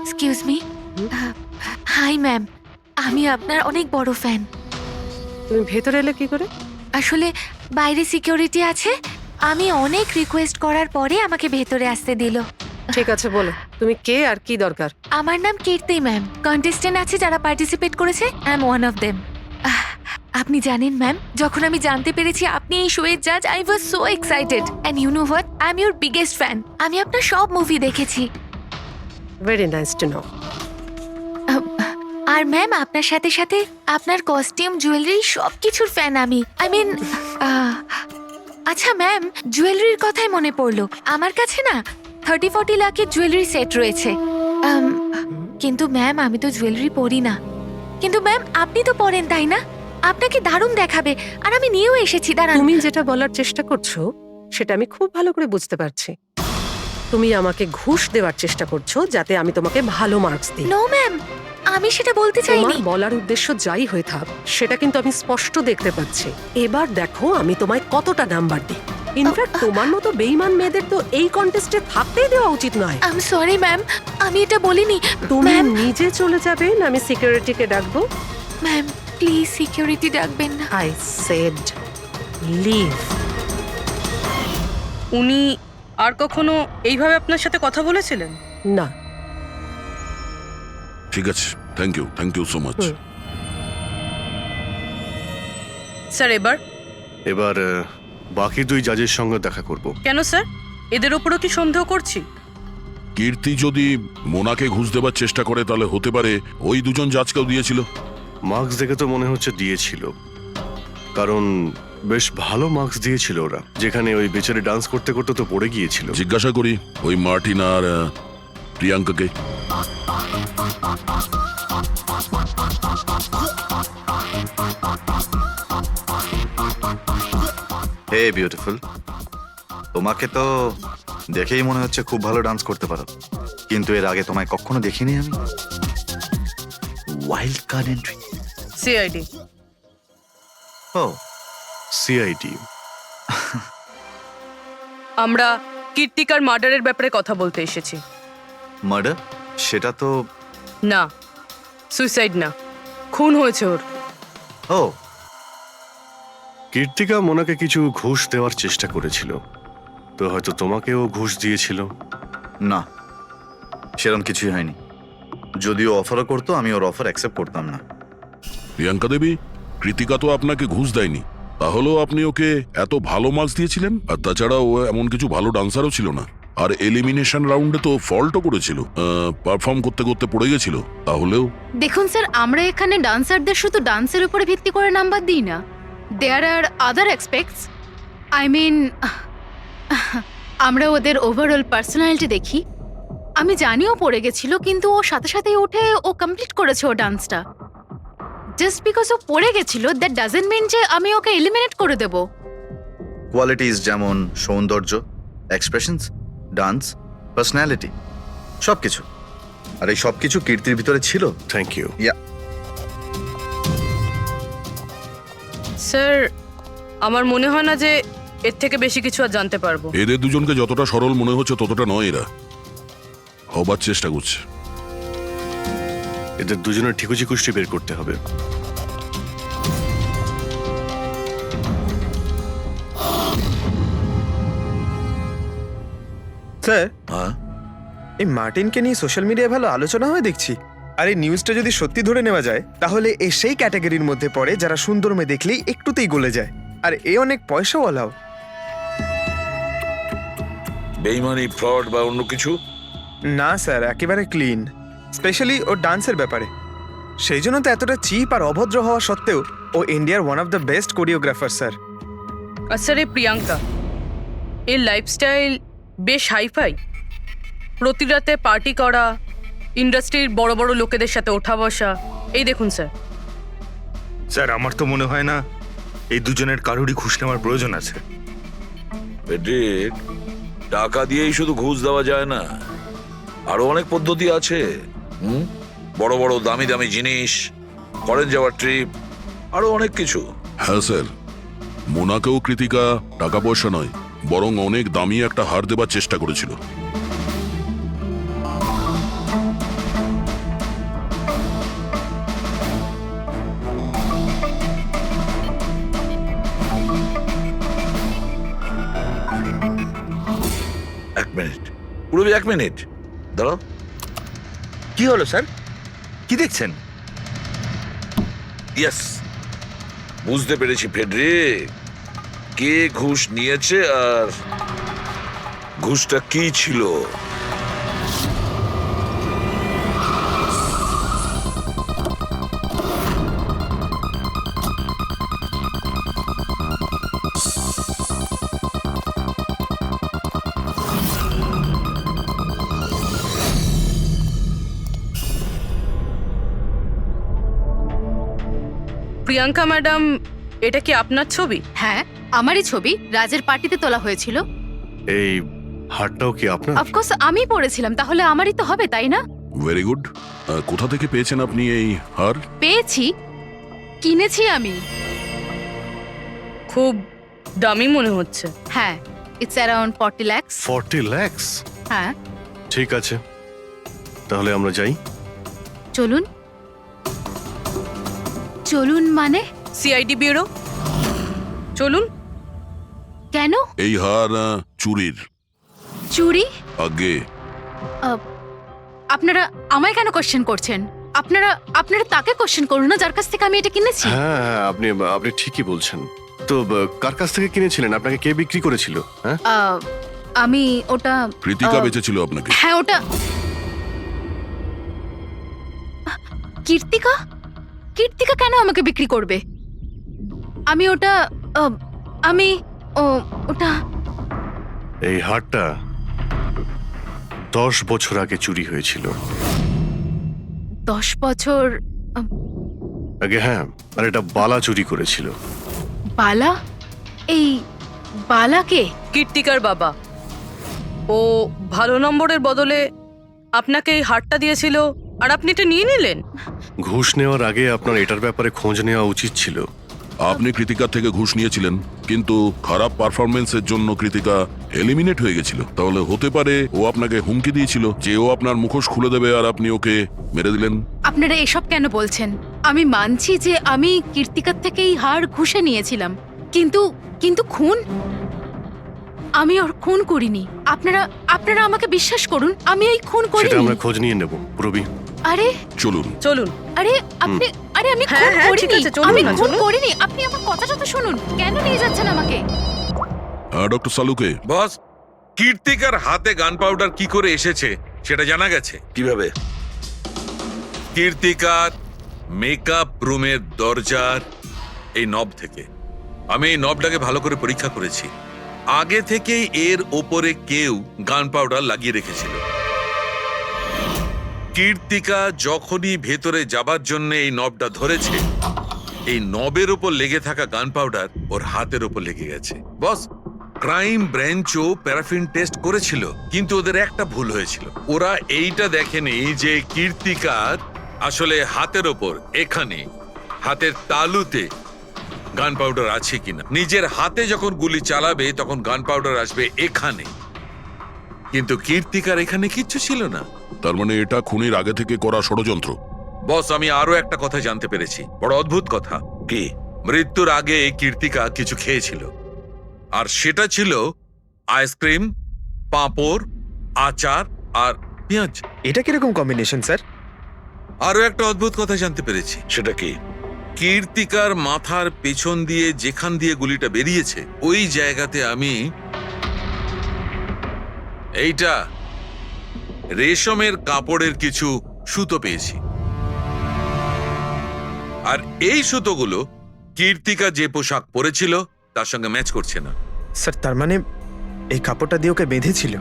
এক্সকিউজ মি। হাই ম্যাম, আমি আপনার অনেক বড় ফ্যান। তুমি ভেতরে এলে কি করে? আসলে বাইরে সিকিউরিটি আছে, আমি অনেক রিকোয়েস্ট করার পরে আমাকে ভেতরে আসতে দিল। ঠিক আছে, বলো তুমি কে আর কি দরকার। আমার নাম কীর্তি ম্যাম, কন্টেস্টেন্ট আছে যারা পার্টিসিপেট করেছে, I am one of them. আপনি জানেন ম্যাম, যখন আমি জানতে পেরেছি আপনি এই শোয়ের জাজ, I was so excited and you know what, I am your biggest fan. আমি আপনার সব মুভি দেখেছি। Very nice to know. আর ম্যাম আপনার সাথে সাথে আপনার কস্টিউম, জুয়েলারি সব কিছুর ফ্যান আমি। আই মিন, আচ্ছা ম্যাম, জুয়েলারির কথাই মনে পড়লো, আমার কাছে না 30-40 লাখের জুয়েলারি সেট রয়েছে। কিন্তু ম্যাম আমি তো জুয়েলারি পরি না। কিন্তু ম্যাম আপনি তো পরেন তাই না? আপনাকে দারুণ দেখাবে, আর আমি নিয়েও এসেছি। দাঁড়ান। তুমি যেটা বলার চেষ্টা করছো সেটা আমি খুব ভালো করে বুঝতে পারছি। তুমি আমাকে ঘুষ দেওয়ার চেষ্টা করছো যাতে আমি তোমাকে ভালো মার্কস দিই। নো ম্যাম, আমি সেটা বলতে চাইনি। তোমার বলার উদ্দেশ্য যাই হয়ে থাক সেটা কিন্তু আমি স্পষ্ট দেখতে পাচ্ছি। এবার দেখো আমি তোমায় কতটা নাম্বার দিই। ইনফ্যাক্ট তোমার মতো বেইমান মেয়েদের তো এই কন্টেস্টে থাকতেই দেওয়া উচিত নয়। আই এম সরি ম্যাম, আমি এটা বলিনি। তুমি ম্যাম, নিজে চলে যাবে না আমি সিকিউরিটিকে ডাকবো? ম্যাম প্লিজ সিকিউরিটি ডাকবেন না। I said leave. উনি আর কখনো এইভাবে আপনার সাথে কথা বলেছিলেন? না। ঠিক আছে, thank you so much. Sir এবার বাকি দুই জাজের সঙ্গে দেখা করব। কেন স্যার, এদের ওপরও কি সন্দেহ করছি? কীর্তি যদি মোনাকে ঘুষ দেবার চেষ্টা করে তাহলে হতে পারে ওই দুজন জাজকেও দিয়েছিল। মার্কস দেখে তো মনে হচ্ছে দিয়েছিল, কারণ বেশ ভালো মার্কস দিয়েছিল ওরা। যেখানে ওই বেচারে ডান্স করতে করতে তো পড়ে গিয়েছিল। জিজ্ঞাসা করি ওই মার্টিন আর প্রিয়াঙ্কাকে। হে বিউটিফুল, তোমাকে তো দেখেই মনে হচ্ছে খুব ভালো ডান্স করতে পারো, কিন্তু এর আগে তোমায় কখনো দেখিনি আমি। Wild card entry. সিআইডি। ও, সিআইডি। আমরা কীর্তিকার মার্ডারের ব্যাপারে কথা বলতে এসেছি। মার্ডার? সেটা তো না, সুইসাইড না, খুন হয়েছে ওর। ও, কীর্তিকা মোনাকে কিছু ঘুষ দেওয়ার চেষ্টা করেছিল, তো হয়তো তোমাকেও ঘুষ দিয়েছিল। না, সেরকম কিছুই হয়নি। যদিও অফারও করতো, আমি ওর অফার অ্যাকসেপ্ট করতাম না। প্রিয়াঙ্কা দেবী, কৃতিকা তো আপনাকে ঘুষ দেয়নি, তাহলেও আপনি ওকে এত ভালো মার্কস দিয়েছিলেন। আর তাছাড়া ও এমন কিছু ভালো ডান্সারও ছিল না, আর এলিমিনেশন রাউন্ডে তো ফল্টও করেছিল, পারফর্ম করতে করতে পড়ে গেছিল। তাহলেও দেখুন স্যার, আমরা এখানে ডান্সারদের শুধু ডান্সের উপরে ভিত্তি করে নাম্বার দিই না। দেয়ার আর আদার এক্সপেক্টস। আই মিন, আমরা ওদের ওভারঅল পার্সোনালিটি দেখি। আমি জানিও পড়ে গেছিল, কিন্তু ও সাথে সাথেই উঠে ও কমপ্লিট করেছে ও ডান্সটা। জাস্ট বিকজ ও পড়ে গেছিল দ্যাট ডাজন্ট মিন যে আমি ওকে এলিমিনেট করে দেব। কোয়ালিটিস যেমন সৌন্দর্য, এক্সপ্রেশনস, ডান্স, পার্সোনালিটি, সবকিছু। আর এই সবকিছু কীর্তির ভিতরে ছিল। Thank you. স্যার, আমার মনে হয় না যে এর থেকে বেশি কিছু আর জানতে পারবো। এদের দুজনকে যতটা সরল মনে হচ্ছে ততটা নয়, এরা হবার চেষ্টা করছে। এদের দুজনের ঠিকুজি কুষ্টি বের করতে হবে। স্যার, হ্যাঁ, এই মার্টিনকে নিয়ে সোশ্যাল মিডিয়ায় ভালো আলোচনা হয় দেখছি। আর এই নিউজটা যদি সত্যি ধরে নেওয়া যায় তাহলে এ সেই ক্যাটাগরির মধ্যে পড়ে যারা সুন্দর মেয়ে দেখলেই একটুতেই গলে যায়। আর এ অনেক পয়সাওয়ালাও। বেইমানি, ফ্রড বা অন্য কিছু? না স্যার, একেবারে ক্লিন, স্পেশালি ওর ডান্সের ব্যাপারে। সেই জন্য তো এতটা চিপ আর অভদ্র হওয়া সত্ত্বেও ও ইন্ডিয়ার one of the best choreographer sir. আর স্যার, এই প্রিয়াঙ্কা, এর লাইফস্টাইল বেশ হাইফাই। প্রতি রাতে পার্টি করা, ইন্ডাস্ট্রির বড় বড় লোকেদের সাথে ওঠা বসা। এই দেখুন স্যার। স্যার, আমার তো মনে হয় না এই দুজনের কারোরই ঘুষ নেওয়ার প্রয়োজন আছে। পেটেক, টাকা দিয়েই শুধু ঘুষ দেওয়া যায় না, আরো অনেক পদ্ধতি আছে। বড় বড় দামি দামি জিনিস, ফরেন যাওয়ার ট্রিপ, আরো অনেক কিছু। হ্যাঁ স্যার, মোনাকেও কৃতিকা টাকা পয়সা নয় বরং অনেক দামি একটা হার দেবার চেষ্টা করেছিল। এক মিনিট, পুরো 1 মিনিট দাঁড়াও। কি হলো স্যার? কি দেখছেন? ইয়েস, বুঝতে পেরেছি ফেডরিক, কে ঘুষ নিয়েছে আর ঘুষটা কি ছিল। প্রিয়াঙ্কা ম্যাডাম, এটা কি আপনার ছবি? হ্যাঁ, আমারই ছবি, রাজের পার্টিতে তোলা হয়েছিল। এই হারটাও কি আপনার? অফকোর্স আমি পড়েছিলাম, তাহলে আমারই তো হবে, তাই না? Very good. কোথা থেকে পেয়েছেন আপনি এই হার? পেয়েছি, কিনেছি আমি। খুব দামি মনে হচ্ছে। হ্যাঁ, ইটস অ্যারাউন্ড 40 লাখ। 40 লাখ? হ্যাঁ, ঠিক আছে, তাহলে আমরা যাই। চলুন। চলুন মানে? সিআইডি ব্যুরো চলুন। কেন? এই হার চুরির। চুরি? আগে আপনারা আমায় কেন কোশ্চেন করছেন? আপনারা আপনারা তাকে কোশ্চেন করুন না, যার কাছ থেকে আমি এটা কিনেছি। হ্যাঁ হ্যাঁ, আপনি আপনি ঠিকই বলছেন। তো কার কাছ থেকে কিনেছিলেন? আপনাকে কে বিক্রি করেছিল? হ্যাঁ, আমি ওটা কৃতিকা বেচেছিল আপনাকে। হ্যাঁ, ওটা কীর্তিকা। কীর্তিকা কেন আমাকে বিক্রি করবে? আমি ওটা আমি ওটা এই হারটা 10 বছর আগে চুরি হয়েছিল। 10 বছর আগে? হ্যাঁ, আর এটা বালা চুরি করেছিল। বালা? এই বালাকে? কীর্তিকার বাবা। ও ভালো নম্বরের বদলে আপনাকে এই হারটা দিয়েছিল, আর আপনি এটা নিয়ে নিলেন। ঘুষ নেওয়ার আগে আপনার এটার ব্যাপারে খোঁজ নেওয়া উচিত ছিল। আপনি কৃতিকার থেকে ঘুষ নিয়েছিলেন, কিন্তু খারাপ পারফরমেন্সের জন্য কৃতিকা এলিমিনেট হয়ে গেছিল। তাহলে হতে পারে ও আপনাকে হুমকি দিয়েছিল যে ও আপনার মুখোশ খুলে দেবে, আর আপনি ওকে মেরে দিলেন। আপনারা এসব কেন বলছেন? আমি মানছি যে আমি কীর্তিকার থেকে এই হার ঘুষে নিয়েছিলাম, কিন্তু কিন্তু খুন? আমি ওর খুন করিনি। আপনারা আপনারা আমাকে বিশ্বাস করুন, আমি এই খুন সেটা করিনি। আমরা খোঁজ নিয়ে নেব, পুরবি। আরে চলুন চলুন। আরে আপনি আরে আমি হ্যাঁ, খুন হ্যাঁ, ঠিক করিনি। আছে, চলুন আমি না, খুন চলুন। করিনি। আপনি আমার কথাটা তো শুনুন। কেন নিয়ে যাচ্ছেন আমাকে? ডক্টর সালুকে, বস, কীর্তিকার হাতে গান পাউডার কি করে এসেছে সেটা জানা গেছে। কিভাবে? কীর্তিকার মেকআপ রুমের দরজার এই নব থেকে। আমি এই নবটাকে ভালো করে পরীক্ষা করেছি। আগে থেকেই এর ওপরে কেউ গান পাউডার লাগিয়ে রেখেছিল। কীর্তিকা যখনই ভেতরে যাবার জন্য এই নবটা ধরেছে, এই নবের ওপর লেগে থাকা গান পাউডার ওর হাতের ওপর লেগে গেছে। বস, ক্রাইম ব্রাঞ্চও প্যারাফিন টেস্ট করেছিল, কিন্তু ওদের একটা ভুল হয়েছিল। ওরা এইটা দেখেনি যে কীর্তিকার আসলে হাতের ওপর, এখানে হাতের তালুতে গান পাউডার আছে কিনা। নিজের হাতে যখন গুলি চালাবে তখন গান পাউডার আসবে এখানে, কিন্তু কীর্তিকার এখানে কিচ্ছু ছিল না। তার মানে এটা খুনির আগে থেকে করা ষড়যন্ত্র। বস, আমি আরো একটা কথা জানতে পেরেছি, বড় অদ্ভুত কথা। কি? মৃত্যুর আগে কীর্তিকা কিছু খেয়েছিল, আর সেটা ছিল আইসক্রিম, পাঁপড়, আচার আর পেঁয়াজ। এটা কিরকম কম্বিনেশন স্যার? আরো একটা অদ্ভুত কথা জানতে পেরেছি। সেটা কি? কীর্তিকার মাথার পেছন দিয়ে যেখান দিয়ে গুলিটা বেরিয়েছে, ওই জায়গাতে আমি এইটা রেশমের কাপড়ের কিছু সুতো পেয়েছি। আর এই সুতোগুলো কীর্তিকা যে পোশাক পরেছিল তার সঙ্গে ম্যাচ করছে না। স্যার, তার মানে এই কাপড়টা দিয়ে ওকে বেঁধেছিল?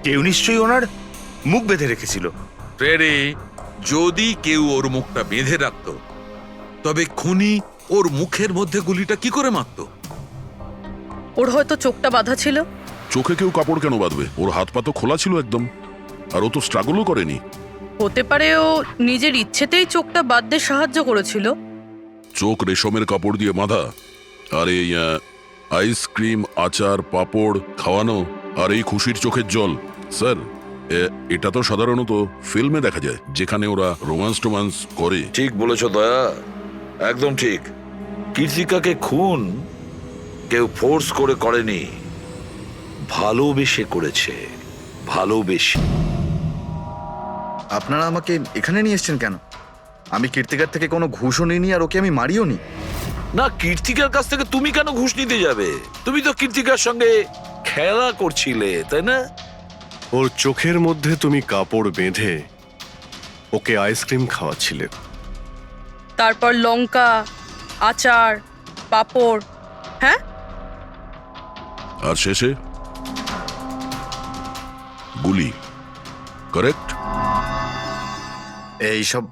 কেউ নিশ্চয়ই ওনার মুখ বেঁধে রেখেছিল। ফ্রেডি, যদি কেউ ওর মুখটা বেঁধে রাখত, তবে খুনি ওর মুখের মধ্যে গুলিটা কি করে মারত? ওর হয়তো চোখটা বাঁধা ছিল। চোখে কেউ কাপড় কেন বাঁধবে? ওর হাত পা তো খোলা ছিল একদম, আর ও তো স্ট্রাগলও করেনি। হতে পারে ও নিজের ইচ্ছেতেই চোখটা বাঁধতে সাহায্য করেছিল। চোখ রেশমের কাপড় দিয়ে বাঁধা, আর এই আইসক্রিম, আচার, পাঁপড় খাওয়ানো, আর এই খুশির চোখের জল। স্যার, এটা তো সাধারণত ফিল্মে দেখা যায়, যেখানে ওরা রোমান্স করে। ঠিক বলেছো দয়া, একদম ঠিক। কীর্তিকাকে খুন কেউ ফোর্স করে করেনি, ভালোবেসে করেছে। ভালোবেসে। আপনারা আমাকে এখানে নিয়ে এসেছেন কেন? আমি কীর্তিকার থেকে কোনো ঘুষও নিইনি, আর ওকে আমি মারিও নি। না, কীর্তিকার কাছ থেকে তুমি কেন ঘুষ নিতে যাবে? তুমি তো কীর্তিকার সঙ্গে খেলা করছিলে, তাই না? ওর চোখের মধ্যে তুমি কাপড় বেঁধে ওকে আইসক্রিম খাওয়াচ্ছিলে। তারপর লঙ্কা, আচার, পাঁপড়। হ্যাঁ, আর শেষে গুলি। কারেক্ট? এইসব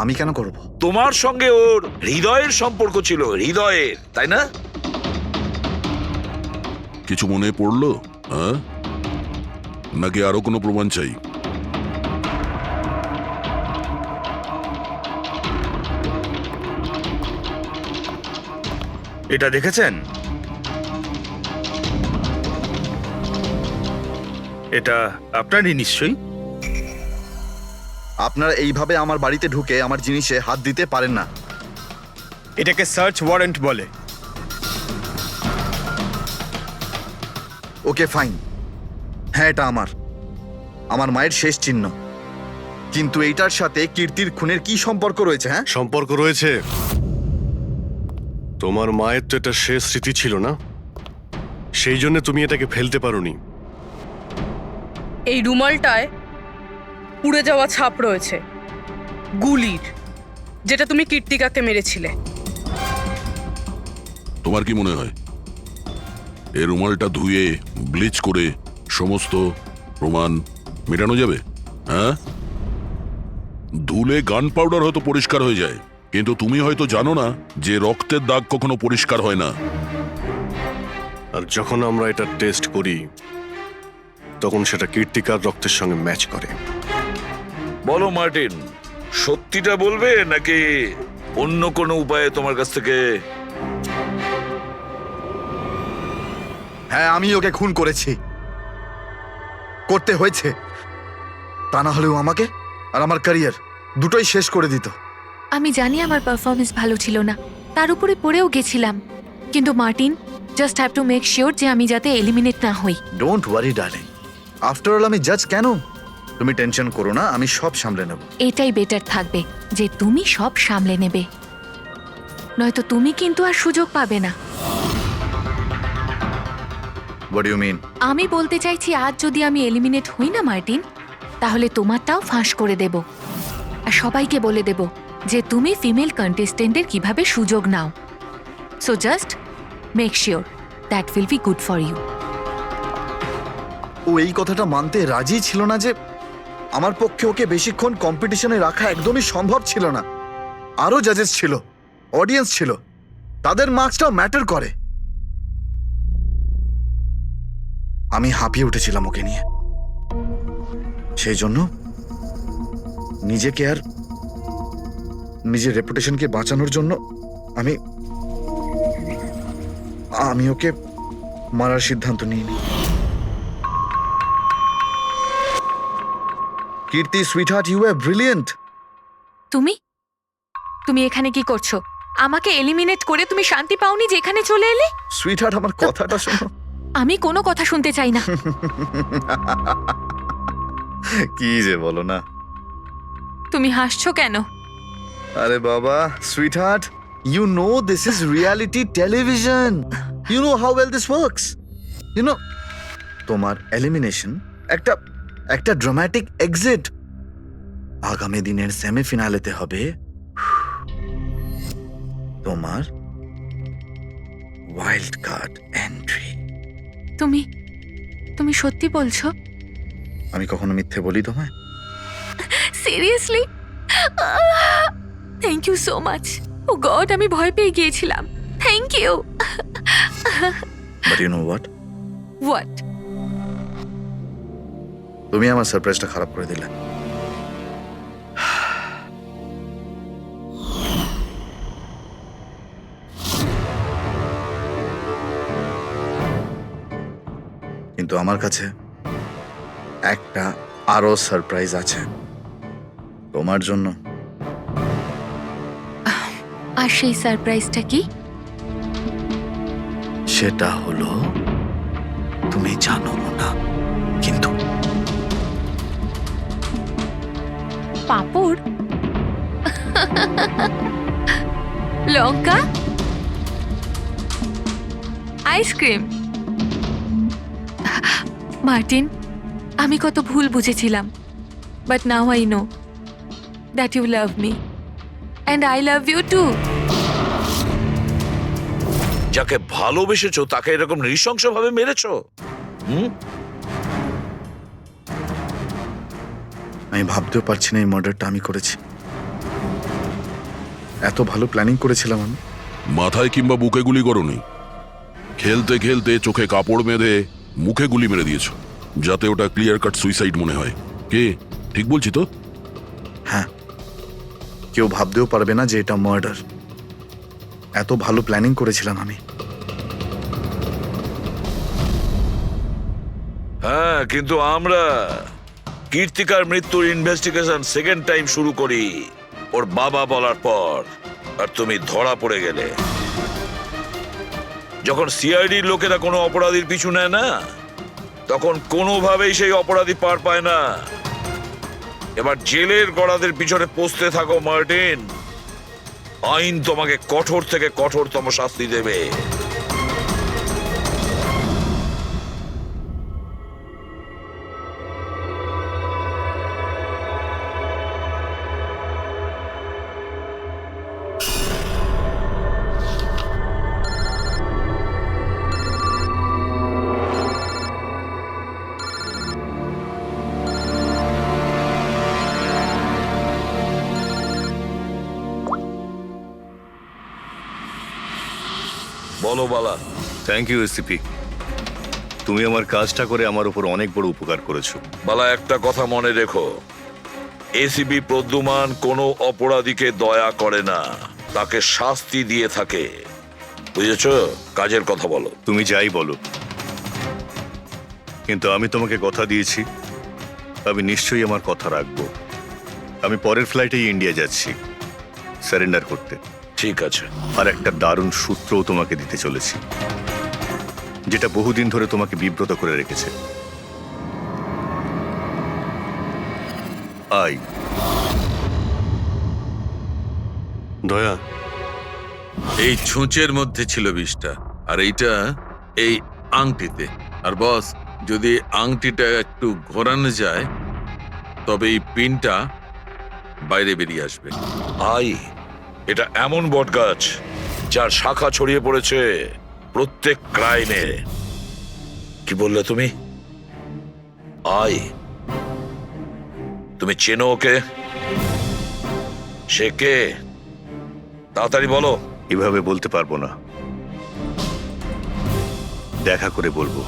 আমি কেন করব? তোমার সঙ্গে ওর হৃদয়ের সম্পর্ক ছিল, হৃদয়ের, তাই না? কিছু মনে পড়লো? হ্যাঁ, নাকি আরো কোনো প্রমাণ চাই? এটা দেখেছেন? এটা আপনারই নিশ্চয়ই। আপনারা এইভাবে আমার বাড়িতে ঢুকে আমার জিনিসে হাত দিতে পারেন না। এটাকে সার্চ ওয়ারেন্ট বলে। ওকে ফাইন, হ্যাঁ এটা আমার মায়ের শেষ চিহ্ন। কিন্তু এইটার সাথে কীর্তির খুনের কি সম্পর্ক রয়েছে? হ্যাঁ, সম্পর্ক রয়েছে। তোমার মায়ের তো এটা শেষ স্মৃতি ছিল না, সেই জন্য তুমি এটাকে ফেলতে পারোনি। এই রুমালটায় পুড়ে যাওয়া ছাপ রয়েছে গুলির, যেটা তুমি কীর্তিকাকে মেরেছিলে। তোমার কি মনে হয় এই রুমালটা ধুয়ে ব্লিচ করে সমস্ত প্রমাণ মেটানো যাবে? হ্যাঁ, ধুলে গান পাউডার হয়তো পরিষ্কার হয়ে যায়, কিন্তু তুমি হয়তো জানো না যে রক্তের দাগ কখনো পরিষ্কার হয় না। আর যখন আমরা এটা টেস্ট করি তখন সেটা কীর্তিকার রক্তের সঙ্গে ম্যাচ করে। বলো মার্টিন, সত্যিটা বলবে নাকি অন্য কোনো উপায়ে তোমার কাছ থেকে? হ্যাঁ আমি ওকে খুন করেছি, করতে হয়েছে। তা না হলেও আমাকে আর আমার ক্যারিয়ার দুটোই শেষ করে দিত। আমি জানি আমার পারফরমেন্স ভালো ছিল না, তার উপরে পড়েও গেছিলাম, কিন্তু Martin, just have to make sure যে আমি যাতে এলিমিনেট না হই। Don't worry darling, after all আমি জাজ কেন? তুমি টেনশন করো না, আমি সব সামলে নেব। এটাই বেটার থাকবে যে তুমি সব সামলে নেবে, নয়তো তুমি কিন্তু আর সুযোগ পাবে না। What do you mean? আমি বলতে চাইছি, আজ যদি আমি এলিমিনেট হই না মার্টিন, তাহলে তোমারটাও ফাঁস করে দেব, আর সবাইকে বলে দেব যে তুমি ফিমেল কন্টেস্টেন্টের কিভাবে সুযোগ নাও। So just make sure that will be good for you. ও এই কথাটা মানতে রাজি ছিল না যে আমার পক্ষে ওকে বেশিক্ষণ কম্পিটিশনে রাখা একদমই সম্ভব ছিল না। আরো জাজেস ছিল, অডিয়েন্স ছিল, তাদের মার্কসটাও ম্যাটার করে। আমি হাঁপিয়ে উঠেছিলাম ওকে নিয়ে, সেই জন্য নিজেকে আর নিজের রেপুটেশনকে বাঁচানোর জন্য আমি ওকে মারার সিদ্ধান্ত নিইনি। কীর্তি সুইটহার্ট, ইউ আর ব্রিলিয়েন্ট। তুমি এখানে কি করছো? আমাকে এলিমিনেট করে তুমি শান্তি পাওনি যে এখানে চলে এলে? সুইটহার্ট, আমার কথাটা শোনো। আমি কোনো কথা শুনতে চাই না। কি যে বলো না। তুমি হাসছো কেন? আরে বাবা sweetheart, you know this is reality television. You know how well this works. You know, তোমার এলিমিনেশন একটা ড্রামাটিক এক্সিট। আগামী দিনের সেমিফিনালেতে হবে তোমার ওয়াইল্ড কার্ড এন্ট্রি। তুমি সত্যি বলছো? আমি কখনো মিথ্যে বলি তোমায়? Seriously? Thank you so much. Oh god, আমি ভয় পেয়ে গিয়েছিলাম। Thank you. But you know what? What? তুমি আমার সারপ্রাইজটা খারাপ করে দিলে। কিন্তু আমার কাছে একটা আরো সারপ্রাইজ আছে তোমার জন্য। আর সেই সারপ্রাইজটা কি? সেটা হলো তুমি জানো না, কিন্তু পাঁপড়, লঙ্কা, আইসক্রিম। মার্টিন, আমি কত ভুল বুঝেছিলাম, but now I know that you love me and I love you too. যাকে ভালোবেসেছো তাকে এরকম নৃশংসভাবে মেরেছো? আমি ভাবতেও পারছি না এই মার্ডারটা আমি করেছি। এত ভালো প্ল্যানিং করেছিলাম আমি। মাথায় কিংবা বুকে গুলি করনি, খেলতে খেলতে চোখে কাপড় বেঁধে মুখে গুলি মেরে দিয়েছো, যাতে ওটা ক্লিয়ার কাট সুইসাইড মনে হয়। কে ঠিক বলছি তো? হ্যাঁ, কেউ ভাবতেও পারবে না যে এটা মার্ডার। এত ভালো প্ল্যানিং করেছিলাম আমি। হ্যাঁ, কিন্তু আমরা কীর্তিকার মৃত্যুর ইনভেস্টিগেশন সেকেন্ড টাইম শুরু করি ওর বাবা বলার পর, আর তুমি ধরা পড়ে গেলে। যখন সিআইডির লোকেরা কোনো অপরাধীর পিছু নেয় না, তখন কোনোভাবেই সেই অপরাধী পার পায় না। এবার জেলের গড়াদের পিছনে পৌঁছতে থাকো মার্টিন, আইন তোমাকে কঠোর থেকে কঠোরতম শাস্তি দেবে। বলো বালা। থ্যাংক ইউ এসিপি, তুমি আমার কাজটা করে আমার উপর অনেক বড় উপকার করেছো। বালা, একটা কথা মনে রেখো, এসিবি প্রদ্যুমান কোনো অপরাধীকে দয়া করে না, তাকে শাস্তি দিয়ে থাকে, বুঝেছো? কাজের কথা বলো। তুমি যাই বলো, কিন্তু আমি তোমাকে কথা দিয়েছি, আমি নিশ্চয়ই আমার কথা রাখবো। আমি পরের ফ্লাইটেই ইন্ডিয়া যাচ্ছি সারেন্ডার করতে। ঠিক আছে। আর একটা দারুণ সূত্রও তোমাকে দিতে চলেছি, যেটা বহুদিন ধরে তোমাকে বিব্রত করে রেখেছে। আই দয়া, এই ছুঁচের মধ্যে ছিল বিষটা, আর এইটা এই আংটিতে। আর বস, যদি আংটিটা একটু ঘোরানো যায়, তবে এই পিনটা বাইরে বেরিয়ে আসবে। আই, এটা এমন বটগাছ যার শাখা ছড়িয়ে পড়েছে প্রত্যেক ক্রাইমে। কি বললে তুমি? আই, তুমি চেনো ওকে? সে কে? তাড়াতাড়ি বলো। এভাবে বলতে পারবো না, দেখা করে বলবো।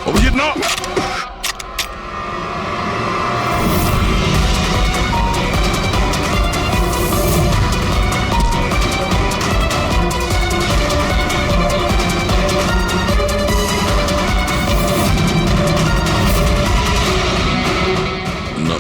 অভিজিৎ না, না,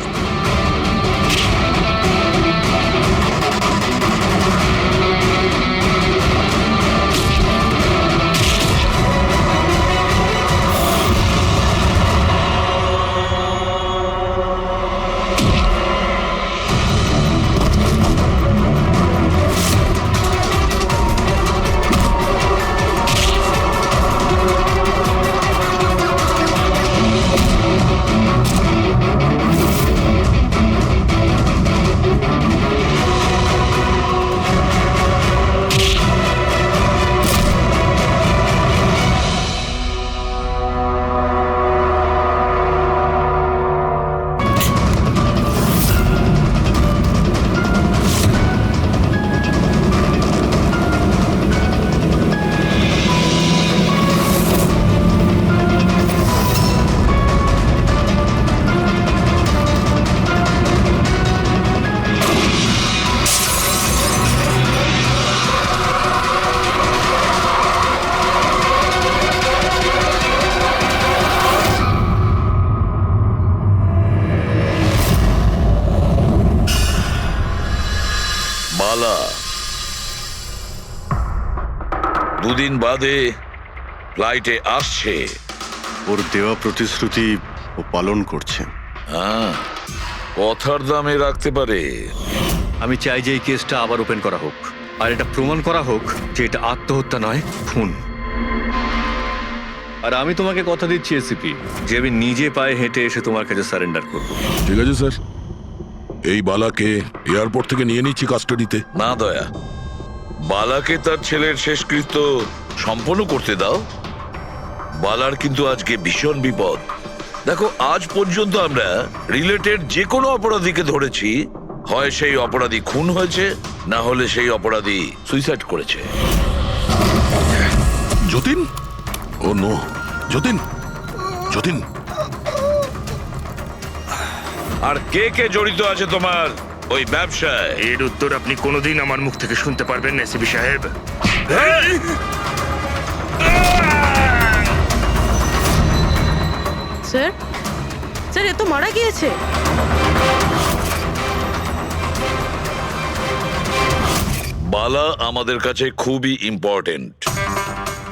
বালা, দুদিন বাদে ফ্লাইটে আসছে। ওর দেওয়া প্রতিশ্রুতি ও পালন করছে। হ্যাঁ, কথার দামে রাখতে পারে। আমি চাই যে এই কেসটা আবার ওপেন করা হোক, আর এটা প্রমাণ করা হোক যে এটা আত্মহত্যা নয়, খুন। আর আমি তোমাকে কথা দিচ্ছি এসিপি যে আমি নিজে পায়ে হেঁটে এসে তোমার কাছে সারেন্ডার করব। ঠিক আছে স্যার, এই বালাকে এয়ারপোর্ট থেকে নিয়ে নিচ্ছি কাস্টাডিতে। না দয়া, বালাকে তার ছেলের শেষকৃত্য সম্পন্ন করতে দাও। বালার কিন্তু আজকে ভীষণ বিপদ। দেখো, আজ পর্যন্ত আমরা রিলেটেড যে কোনো অপরাধীকে ধরেছি, হয় সেই অপরাধী খুন হয়েছে, না হলে সেই অপরাধী সুইসাইড করেছে। যতীন, ও নো, যতীন, যতীন। আর কে কে জড়িত আছে তোমার ওই ব্যবসায়? এর উত্তর আপনি কোনোদিন আমার মুখ থেকে শুনতে পারবেন না এসিপি সাহেব। স্যার, স্যার, এ তো মারা গিয়েছে। বালা আমাদের কাছে খুবই ইম্পর্টেন্ট,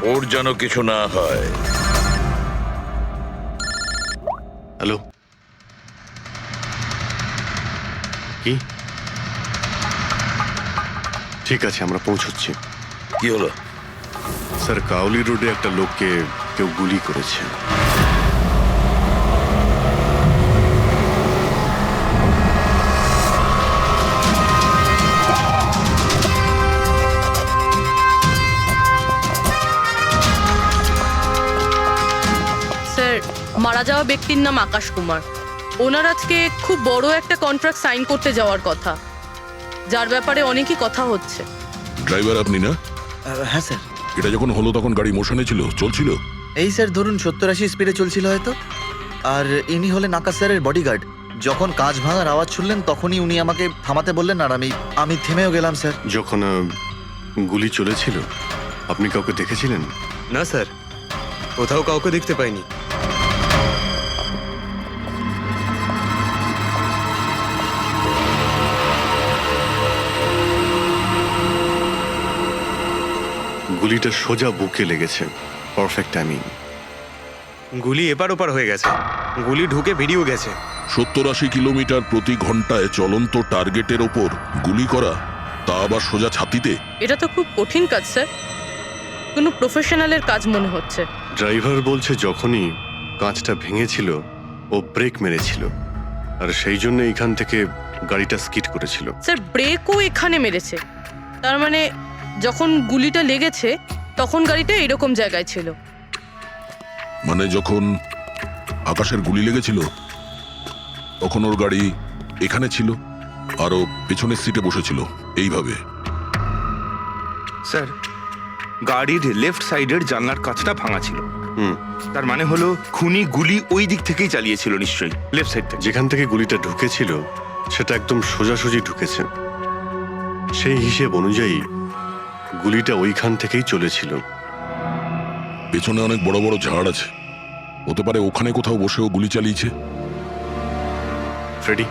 ওর যেন কিছু না হয়। হ্যালো, কি? ঠিক আছে, আমরা পৌঁছচ্ছি। কি হলো? স্যার, কাউলি রোডে একটা লোককে কেউ গুলি করেছে। স্যার, মারা যাওয়া ব্যক্তির নাম আকাশ কুমার। ওনার আজকে খুব বড় একটা কন্ট্রাক্ট সাইন করতে যাওয়ার কথা, যার ব্যাপারে অনেকই কথা হচ্ছে। ড্রাইভার আপনি না? হ্যাঁ স্যার। এটা যখন হলো তখন গাড়ি মোশনে ছিল, চলছিল? এই স্যার ধরুন 70-80 স্পিডে চলছিল হয়তো। আর ইনি হলেন আকাশ স্যারের বডিগার্ড। যখন কাঁচ ভাঙার আওয়াজ শুনলেন তখনই উনি আমাকে থামাতে বললেন, আর আমি থেমেও গেলাম স্যার। যখন গুলি চলেছিল আপনি কাউকে দেখেছিলেন? না স্যার, কোথাও কাউকে দেখতে পাইনি। গুলিটা সোজা বুকে লেগেছে, পারফেক্ট টাইমিং। গুলি এপার ওপার হয়ে গেছে, গুলি ঢুকে বেরিয়েও গেছে। 70-80 কিলোমিটার প্রতি ঘন্টায় চলন্ত টার্গেটের ওপর গুলি করা, তা আবার সোজা ছাতিতে। এটা তো খুব কঠিন কাজ স্যার, কোনো প্রফেশনালের কাজ মনে হচ্ছে। ড্রাইভার বলছে যখনই কাঁচটা ভেঙেছিল ও ব্রেক মেরেছিল, আর সেই জন্য এখান থেকে গাড়িটা স্কিড করেছিল। স্যার, ব্রেকও এখানে মেরেছে, তার মানে যখন গুলিটা লেগেছে তখন গাড়িটা এরকম জায়গায় ছিল। মানে যখন আকাশের গুলি লেগেছিল তখন ওর গাড়ি এখানে ছিল আর ও পেছনের সিটে বসেছিল এইভাবে। স্যার, গাড়ির লেফট সাইডের জানলার কাঁচটা ভাঙা ছিল। হুম, তার মানে হলো খুনি গুলি ওই দিক থেকেই চালিয়েছিল, নিশ্চয়ই লেফট সাইড থেকে। যেখান থেকে গুলিটা ঢুকেছিল সেটা একদম সোজাসুজি ঢুকেছে। সেই হিসেব অনুযায়ী গুলিটা ওইখান থেকেই চলেছিল। পেছনে অনেক বড় বড় ঝাড় আছে, হতে পারে ওখানে কোথাও বসেও গুলি চালিয়েছে। ফ্রেডি,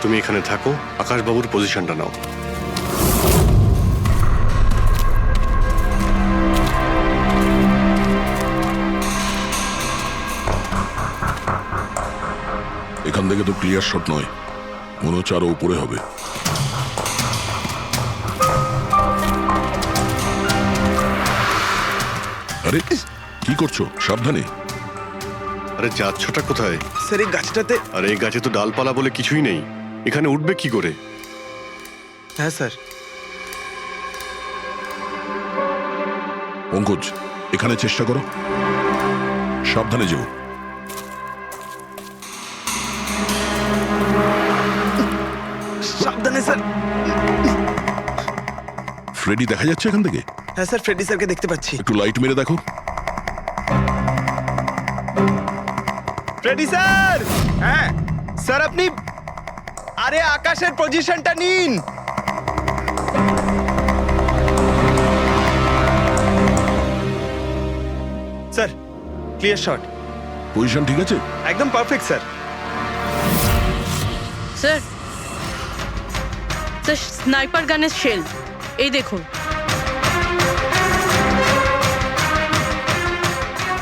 তুমি এখানে থাকো, আকাশবাবুর পজিশনটা নাও। এখান থেকে তো ক্লিয়ার শট নয়, মনে হচ্ছে আরো উপরে হবে। আরে কি করছো? সাবধানে। আরে যাচ্ছটা কোথায়? স্যার, এই গাছটাতে। আরে এই গাছে তো ডালপালা বলে কিছুই নেই, এখানে উঠবে কি করে? হ্যাঁ স্যার। পঙ্কজ, এখানে চেষ্টা করো, সাবধানে যেও। সাবধানে স্যার। ফ্রেডি দেখা যাচ্ছে এখান থেকে? হ্যাঁ স্যার, ফ্রেডি স্যারকে দেখতে পাচ্ছি। একটু লাইট মেরে দেখো। Freddie sir! হ্যাঁ স্যার, আপনি আরে আকাশের পজিশনটা নিন। Sir, clear shot. পজিশন ঠিক আছে? একদম perfect sir. Sir, sir, sniper গানের শেল এই দেখুন।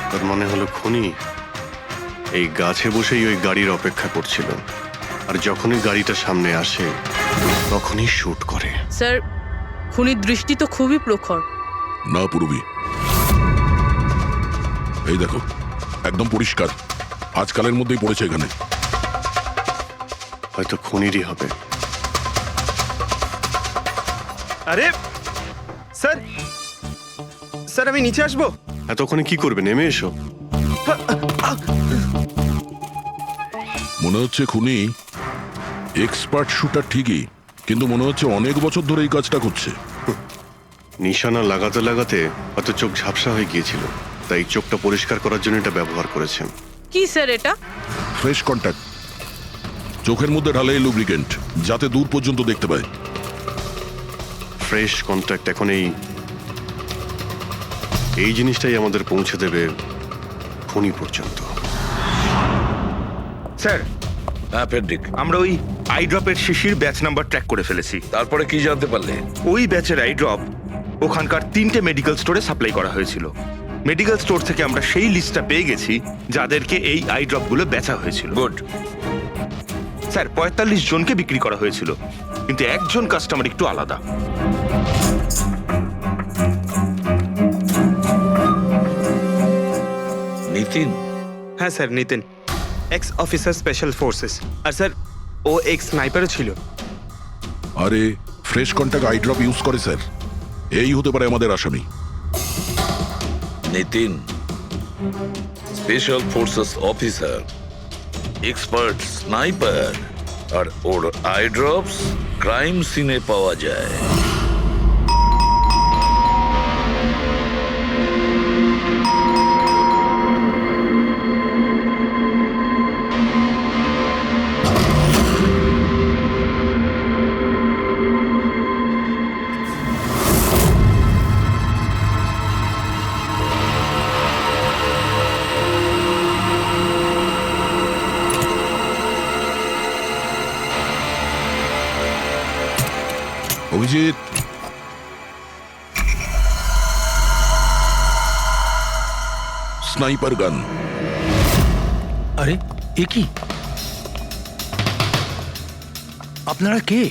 তার মনে হলো খুনি এই গাছে বসেই ওই গাড়ির অপেক্ষা করছিল, আর যখনই গাড়িটা সামনে আসে তখনই শুট করে। স্যার, খুনির দৃষ্টি তো খুবই প্রখর। না পূর্বী, এই দেখো, একদম পরিষ্কার, আজকালের মধ্যেই পড়েছে এখানে। হয়তো খুনিরই হবে। আরে স্যার, স্যার আমি নিচে আসবো? এতক্ষণে কি করবে, নেমে এসো। মনে হচ্ছে খুনি এক্সপার্ট শুটার ঠিকই, কিন্তু মনে হচ্ছে অনেক বছর ধরে এই কাজটা করছে। নিশানা লাগাতে লাগাতে হয়তো চোখ ঝাপসা হয়ে গিয়েছিল, তাই চোখটা পরিষ্কার করার জন্য এটা ব্যবহার করেছেন। কি স্যার এটা? ফ্রেশ কন্ট্যাক্ট, চোখের মধ্যে ঢালে এই লুব্রিকেন্ট, যাতে দূর পর্যন্ত দেখতে পায়। ফ্রেশ কন্ট্যাক্ট এখন এই জিনিসটাই আমাদের পৌঁছে দেবে খুনি পর্যন্ত। স্যার, হ্যাঁ ফেডরিক, আমরা ওই আই ড্রপের শিশির ব্যাচ নাম্বার ট্র্যাক করে ফেলেছি। তারপরে কি জানতে পারলে? ওই ব্যাচের আই ড্রপ ওখানকার 3টে মেডিকেল স্টোরে সাপ্লাই করা হয়েছিল। মেডিকেল স্টোর থেকে আমরা সেই লিস্টটা পেয়ে গেছি যাদেরকে এই আই ড্রপগুলো বেচা হয়েছিল। গুড। স্যার, 45 জনকে বিক্রি করা হয়েছিল, কিন্তু একজন কাস্টমার একটু আলাদা। নিতিন? হ্যাঁ sir, Nitin, ex officer special forces. আর স্যার ও এক্স স্নাইপারও ছিল। আরে fresh contact eye drop use করে স্যার, এই হতে পারে আমাদের আসামি। Nitin special forces officer, expert sniper, আর ওর আই ড্রপস ক্রাইম সিনে পাওয়া যায়। অভিজিৎ, স্নাইপার গান। আরে এ কি? আপনারা কে?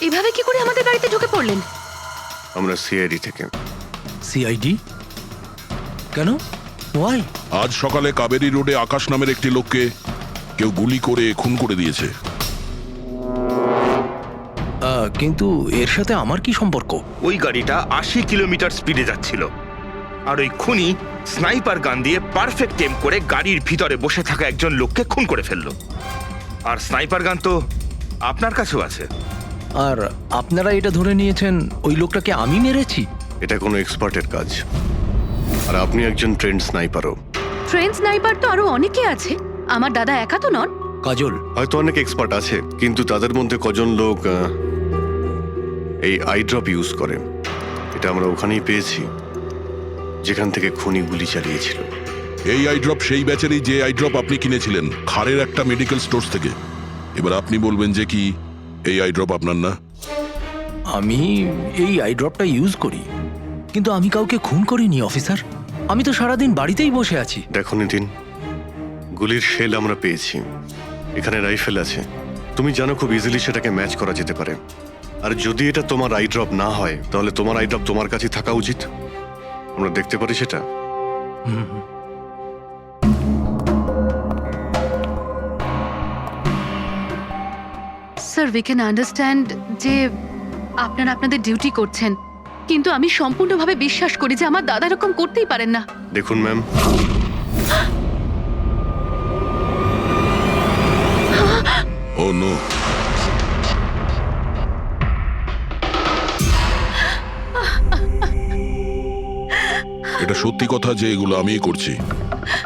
এভাবে কি করে আমাদের বাড়িতে ঢুকে পড়লেন? আমরা সিআইডি থেকে। সিআইডি? কেন? ওয়াই? আজ সকালে কাবেরী রোডে আকাশ নামের একটি লোককে কেউ গুলি করে খুন করে দিয়েছে। কিন্তু এর সাথে আমার কি সম্পর্ক? ওই গাড়িটা 80 কিলোমিটার স্পিডে যাচ্ছিল, আর ওই খুনি স্নাইপার গান দিয়ে পারফেক্ট এম করে গাড়ির ভিতরে বসে থাকা একজন লোককে খুন করে ফেললো। আর স্নাইপার গান তো আপনার কাছেও আছে। আর আপনারা এটা ধরে নিয়েছেন ওই লোকটাকে আমি মেরেছি? এটা কোনো এক্সপার্টের কাজ, আর আপনি একজন ট্রেন্ড স্নাইপারও। ট্রেন স্নাইপার তো আরো অনেকে আছে, আমার দাদা একা তো নন। কাজল, হয়তো অনেক এক্সপার্ট আছে, কিন্তু তাদের মধ্যে কজন লোক এই আই ড্রপ ইউজ করে, এটা আমরা ওখানেই পেয়েছি যেখান থেকে খুনি গুলি চালিয়েছিল। এই আই ড্রপ সেই ব্যাচেরই যে আই ড্রপ আপনি কিনেছিলেন খারের একটা মেডিকেল স্টোর থেকে। এবার আপনি বলবেন যে কি এই আই ড্রপ আপনার না? আমি এই আই ড্রপটা ইউজ করি, কিন্তু আমি কাউকে খুন করিনি অফিসার। আমি তো সারাদিন বাড়িতেই বসে আছি। দেখো নিতিন, গুলির শেল আমরা পেয়েছি, এখানে রাইফেল আছে, তুমি জানো খুব ইজিলি সেটাকে ম্যাচ করা যেতে পারে। আর যদি এটা তোমার আই ড্রপ না হয়, তাহলে তোমার আই ড্রপ তোমার কাছে থাকা উচিত। আমরা দেখতে পারি সেটা। স্যার, উই ক্যান আন্ডারস্ট্যান্ড যে আপনারা আপনাদের ডিউটি করছেন, কিন্তু আমি সম্পূর্ণভাবে বিশ্বাস করি যে আমার দাদা এরকম করতেই পারেন না। দেখুন ম্যাম, ও নো, এটা সত্যি কথা যে এগুলো আমিই করছি,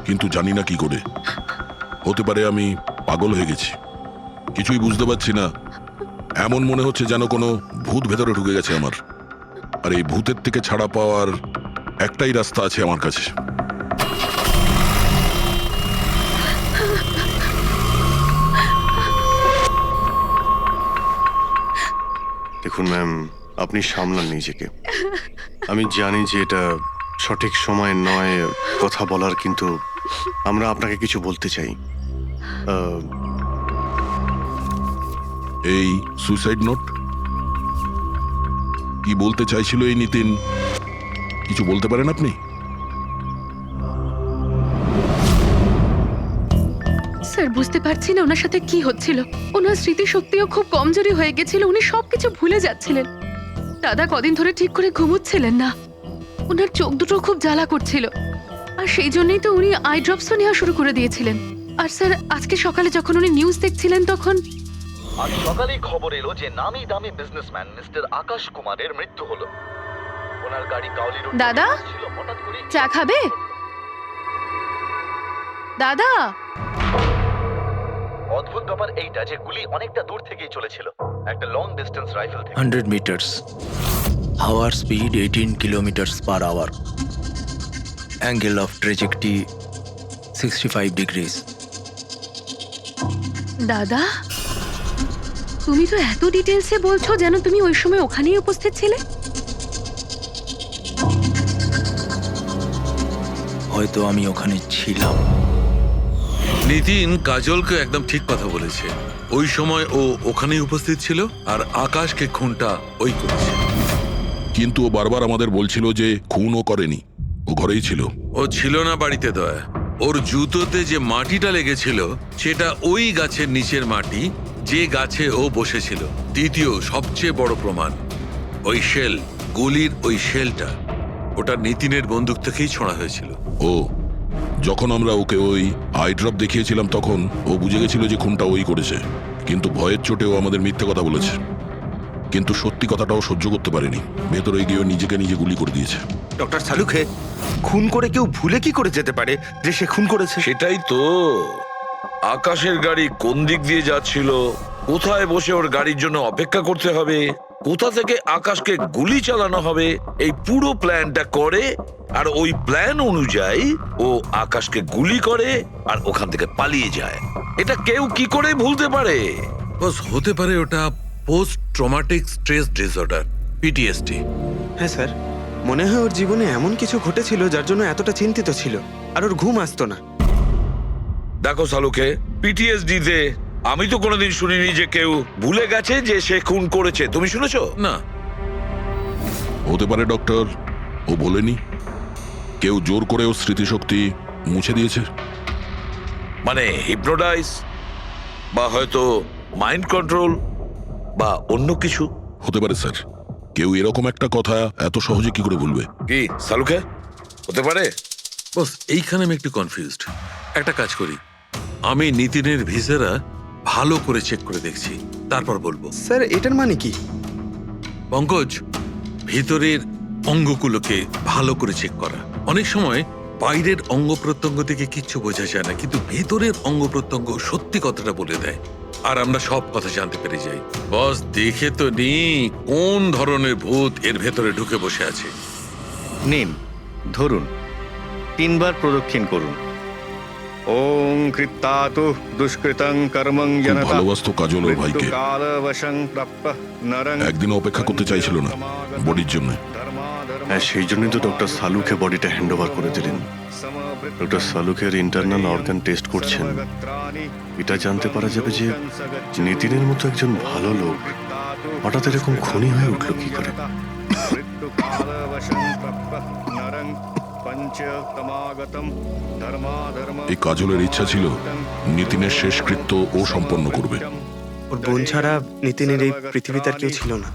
কিন্তু জানি না কি করে। হতে পারে আমি পাগল হয়ে গেছি, কিছুই বুঝতে পারছি না। এমন মনে হচ্ছে যেন কোনো ভূত ভেতরে ঢুকে গেছে আমার, আর এই ভূতের থেকে ছাড়া পাওয়ার একটাই রাস্তা আছে আমার কাছে। দেখুন ম্যাম, আপনি সামলান নিজেকে। আমি জানি যে এটা সঠিক সময় নয় কথা বলার, কিন্তু আমরা আপনাকে কিছু বলতে চাই। এই সুইসাইড নোট কি বলতে চাইছিল এই নিতিন? কিছু বলতে পারেন আপনি? স্যার বুঝতে পারছি না ওনার সাথে কি হচ্ছিল। ওনার স্মৃতিশক্তিও খুব কমজোরি হয়ে গেছিল, উনি সবকিছু ভুলে যাচ্ছিলেন। দাদা কদিন ধরে ঠিক করে ঘুমোচ্ছিলেন না, ওনার চোখ দুটো খুব জ্বালা করছিল, আর সেই জন্যই তো উনি আই ড্রপসও নেওয়া শুরু করে দিয়েছিলেন। আর স্যার আজকে সকালে যখন উনি নিউজ দেখছিলেন তখন আজ সকালেই খবর এলো যে নামি দামি বিজনেসম্যান মিস্টার আকাশ কুমারের মৃত্যু হলো। ওনার গাড়ি কাউলি রোড দাদা ছিল, হঠাৎ করে চা খাবে? দাদা অদ্ভুত ব্যাপার এইটা যে গুলি অনেকটা দূর থেকেই চলেছিল, একটা লং ডিস্টেন্স রাইফেল থেকে। 100 meters. Hour speed 18 kilometers per hour. Angle of trajectory 65 degrees. দাদা তুমি তো এত ডিটেলসে বলছো যেন তুমি ওই সময় ওখানেই উপস্থিত ছিলে। হয়তো আমি ওখানে ছিলাম। নিতিন কাজলকে একদম ঠিক কথা বলেছে। ওই সময় ও ওখানেই উপস্থিত ছিল, আর আকাশকে খুনটা ওই করেছে। কিন্তু ও বারবার আমাদের বলছিল যে খুনও করেনি, ও ঘরেই ছিল। ও ছিল না বাড়িতে দয়া। ওর জুতোতে যে মাটিটা লেগেছিল সেটা ওই গাছের নিচের মাটি যে গাছে ও বসেছিল। দ্বিতীয় সবচেয়ে বড় প্রমাণ, ওই শেল, গুলির ওই শেলটা, ওটা নিতিনের বন্দুক থেকেই ছোঁড়া হয়েছিল। ও যখন আমরা ওকে ওই আই ড্রপ দেখিয়েছিলাম তখন ও বুঝে গেছিল যে খুনটা ওই করেছে, কিন্তু ভয়ের চোটে ও আমাদের মিথ্যে কথা বলেছে। কিন্তু সত্যি কথাটাও সহ্য করতে পারেনি, ভেতরে গিয়ে ও নিজেকে নিজে গুলি করে দিয়েছে। ডক্টর সালুখে, খুন করে কেউ ভুলে কি করে যেতে পারে যে সে খুন করেছে? সেটাই তো, আকাশের গাড়ি কোন দিক দিয়ে যাচ্ছিল, কোথায় বসে ওর গাড়ির জন্য অপেক্ষা করতে হবে, কোথা থেকে আকাশকে গুলি চালানো হবে, এই পুরো প্ল্যানটা করে, আর ওই প্ল্যান অনুযায়ী ও আকাশকে গুলি করে আর ওখান থেকে পালিয়ে যায়। এটা কেউ কি করে ভুলতে পারে? বস হতে পারে ওটা post traumatic stress disorder, PTSD. হ্যাঁ স্যার, মনে হয় ওর জীবনে এমন কিছু ঘটেছিল যার জন্য এতটা চিন্তিত ছিল, আর ওর ঘুম আসতো না। দেখো সালুকে, পিটিএসডি তে আমি তো কোনোদিন শুনিনি যে কেউ ভুলে গেছে যে সে খুন করেছে। তুমি শুনেছো? না। হতে পারে ডক্টর, ও বলেনি, কেউ জোর করে ওর স্মৃতিশক্তি মুছে দিয়েছে। মানে হিপনোটাইজ, বা হয়তো মাইন্ড কন্ট্রোল, বা অন্য কিছু। হতে পারে স্যার, কেউ এরকম একটা কথা এত সহজে কি করে বলবে? কি সালুকে, হতে পারে? বস এইখানে আমি একটু কনফিউজড। একটা কাজ করি, আমি নিতিনের ভিসারা ভালো করে চেক করে দেখছি, তারপর বলবো। স্যার এটার মানে কি? পঙ্কজ, ভিতরের অঙ্গগুলোকে ভালো করে চেক করা। অনেক সময় বাইরের অঙ্গ প্রত্যঙ্গ থেকে কিচ্ছু বোঝা যায় না, কিন্তু ভেতরের অঙ্গ প্রত্যঙ্গ সত্যি কথাটা বলে দেয়, আর আমরা সব কথা জানতে পেরে যাই। বস দেখে তো নি কোন ধরনের ভূত এর ভেতরে ঢুকে বসে আছে। নিন, ধরুন, 3 বার প্রদক্ষিণ করুন। ওং কৃত্তাতু দুষ্কৃতং কর্মং খুব জনতা ভালোবাসতো কাজল ওর ভাইকে, কালবশং প্রাপ্য নরং। একদিন অপেক্ষা করতে চাইছিল না বডির জন্য। হ্যাঁ, সেই জন্যই তো ডক্টর সালুকে বডিটা হ্যান্ড ওভার করে দিলেন। ডক্টর সালুকের ইন্টারনাল অর্গান টেস্ট করছেন, এটা জানতে পারা যাবে যে নিতিনের মতো একজন ভালো লোক হঠাৎ এরকম খুনি হয়ে উঠল কি করে। এই কাজলের ইচ্ছা ছিল নিতিনের শেষকৃত্য ও সম্পন্ন করবে। ওর বোন ছাড়া নিতিনের এই পৃথিবীতে আর কেউ ছিল না।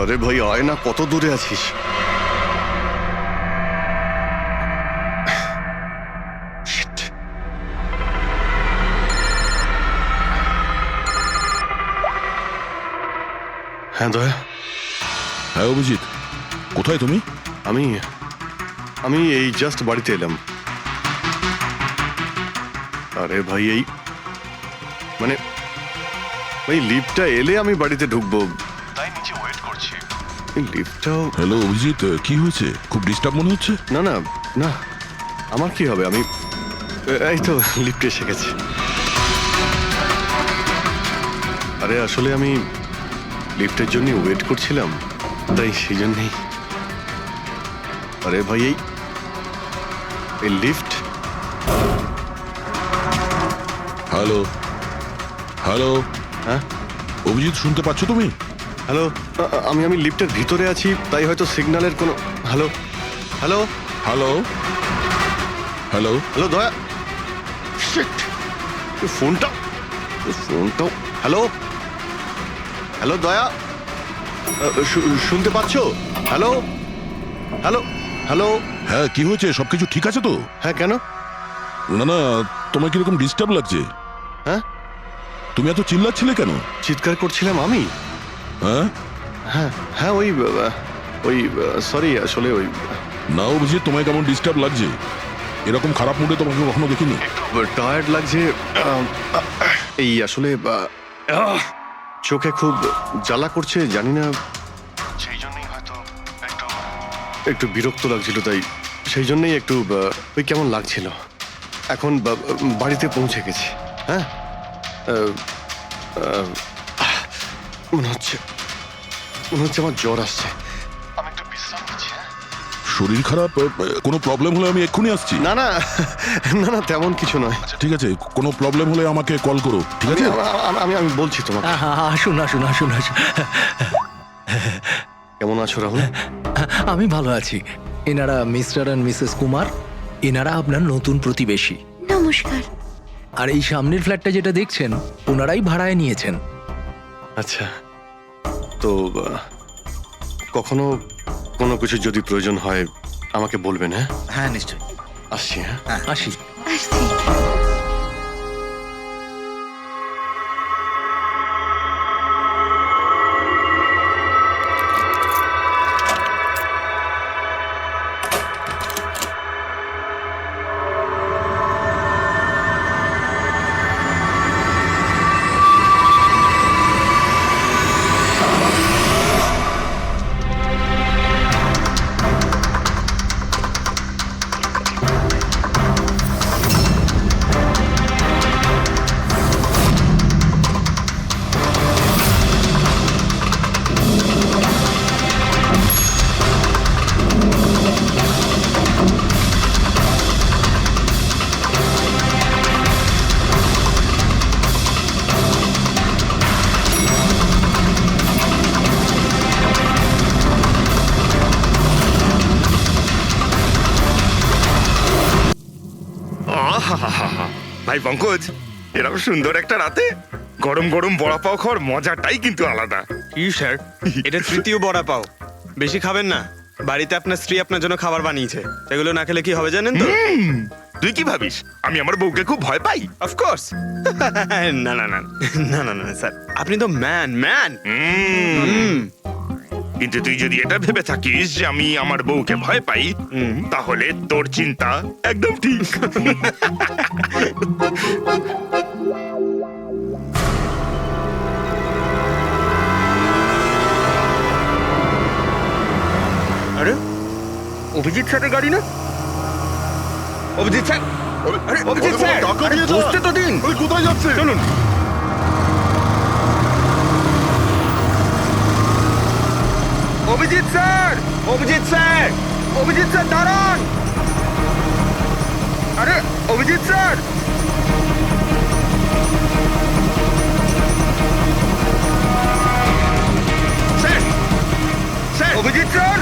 আরে ভাই আয়না, কত দূরে আছিস? Shit. হ্যাঁ দয়া, হ্যাঁ অভিজিৎ, কোথায় তুমি? আমি আমি এই জাস্ট বাড়িতে এলাম। আরে ভাই এই মানে ভাই লিফটটা এলে আমি বাড়িতে ঢুকবো, তাই নিচে ওয়েট করছি। এই লিফটটাও... হ্যালো অভিজিৎ, কি হয়েছে? খুব ডিস্টার্ব মনে হচ্ছে। না না না, আমার কি হবে, আমি এই তো লিফটে এসে গেছি। আরে আসলে আমি লিফটের জন্য ওয়েট করছিলাম, তাই সেই জন্যই। আরে ভাই এই লিফট... হ্যালো হ্যালো, হ্যাঁ অভিজিৎ শুনতে পাচ্ছ তুমি? হ্যালো, আমি লিফটের ভিতরে আছি, তাই হয়তো সিগন্যালের কোনো... hello hello hello hello hello দয়া, শিট, ফোনটা... হ্যালো হ্যালো দয়া, শুনতে পাচ্ছ? Hello hello hello. হ্যাঁ, কি হয়েছে? সবকিছু ঠিক আছে তো? হ্যাঁ কেন? না না, তোমার কিরকম ডিস্টার্ব লাগছে? হ্যাঁ, তুমি এত চিল্লাচ্ছিলে কেন? চিৎকার করছিলাম আমি? হ্যাঁ হ্যাঁ হ্যাঁ, ওই সরি, আসলে ওই... না অভিজিৎ, তোমায় কেমন ডিস্টার্ব লাগছে? এরকম খারাপ মুডে তোমাকে কখনো দেখিনি। টায়ার্ড লাগছে, এই আসলে চোখে খুব জ্বালা করছে, জানি না, সেই জন্যই হয়তো একটু বিরক্ত লাগছিল, তাই সেই জন্যই একটু ওই কেমন লাগছিল। এখন বাড়িতে পৌঁছে গেছি। হ্যাঁ, মনে হচ্ছে আমার জ্বর আসছে, আমি একটু বিশ্রাম নিচ্ছি। শরীর খারাপ? কোনো প্রবলেম হলে আমি এক্ষুনি আসছি। না না না না, তেমন কিছু নয়। ঠিক আছে, কোনো প্রবলেম হলে আমাকে কল করো, ঠিক আছে? আমি বলছি তোমাকে। আসুন আসুন আসুন আসুন। কেমন আছো রাহুল? আমি ভালো আছি। এনারা মিস্টার অ্যান্ড মিসেস কুমার, এনারা আপনার নতুন প্রতিবেশী। নমস্কার। আর এই সামনের ফ্ল্যাটটা যেটা দেখছেন, ওনারাই ভাড়ায় নিয়েছেন। আচ্ছা, তো কখনো কোনো কিছু যদি প্রয়োজন হয় আমাকে বলবেন। হ্যাঁ হ্যাঁ নিশ্চয়ই, আসছি। হ্যাঁ আসি। আসছি। ভাই পঙ্কজ, এরকম সুন্দর একটা রাতে গরম গরম বড়া পাও খাওয়ার মজাটাই কিন্তু আলাদা। কি স্যার, এটা তৃতীয় বড়া পাও, বেশি খাবেন না। বাড়িতে আপনার স্ত্রী আপনার জন্য খাবার বানিয়েছে, এগুলো না খেলে কি হবে জানেন তো? তুই কি ভাবিস আমি আমার বউকে খুব ভয় পাই? অফকোর্স। না না না না না না স্যার, আপনি তো ম্যান। কিন্তু তুই যদি এটা ভেবে থাকিস যে আমি আমার বউকে ভয় পাই, তাহলে তোর চিন্তা একদম ঠিক। আরে অভিজিৎ স্যারের গাড়ি না? অভিজিৎ স্যার, আরে অভিজিৎ স্যার, বুঝতে তো দিন। কোথায় যাচ্ছে? চলুন। Abhijit sir, Abhijit sir, Abhijit sir দাঁড়ান। আরে Abhijit sir, sir, Abhijit sir,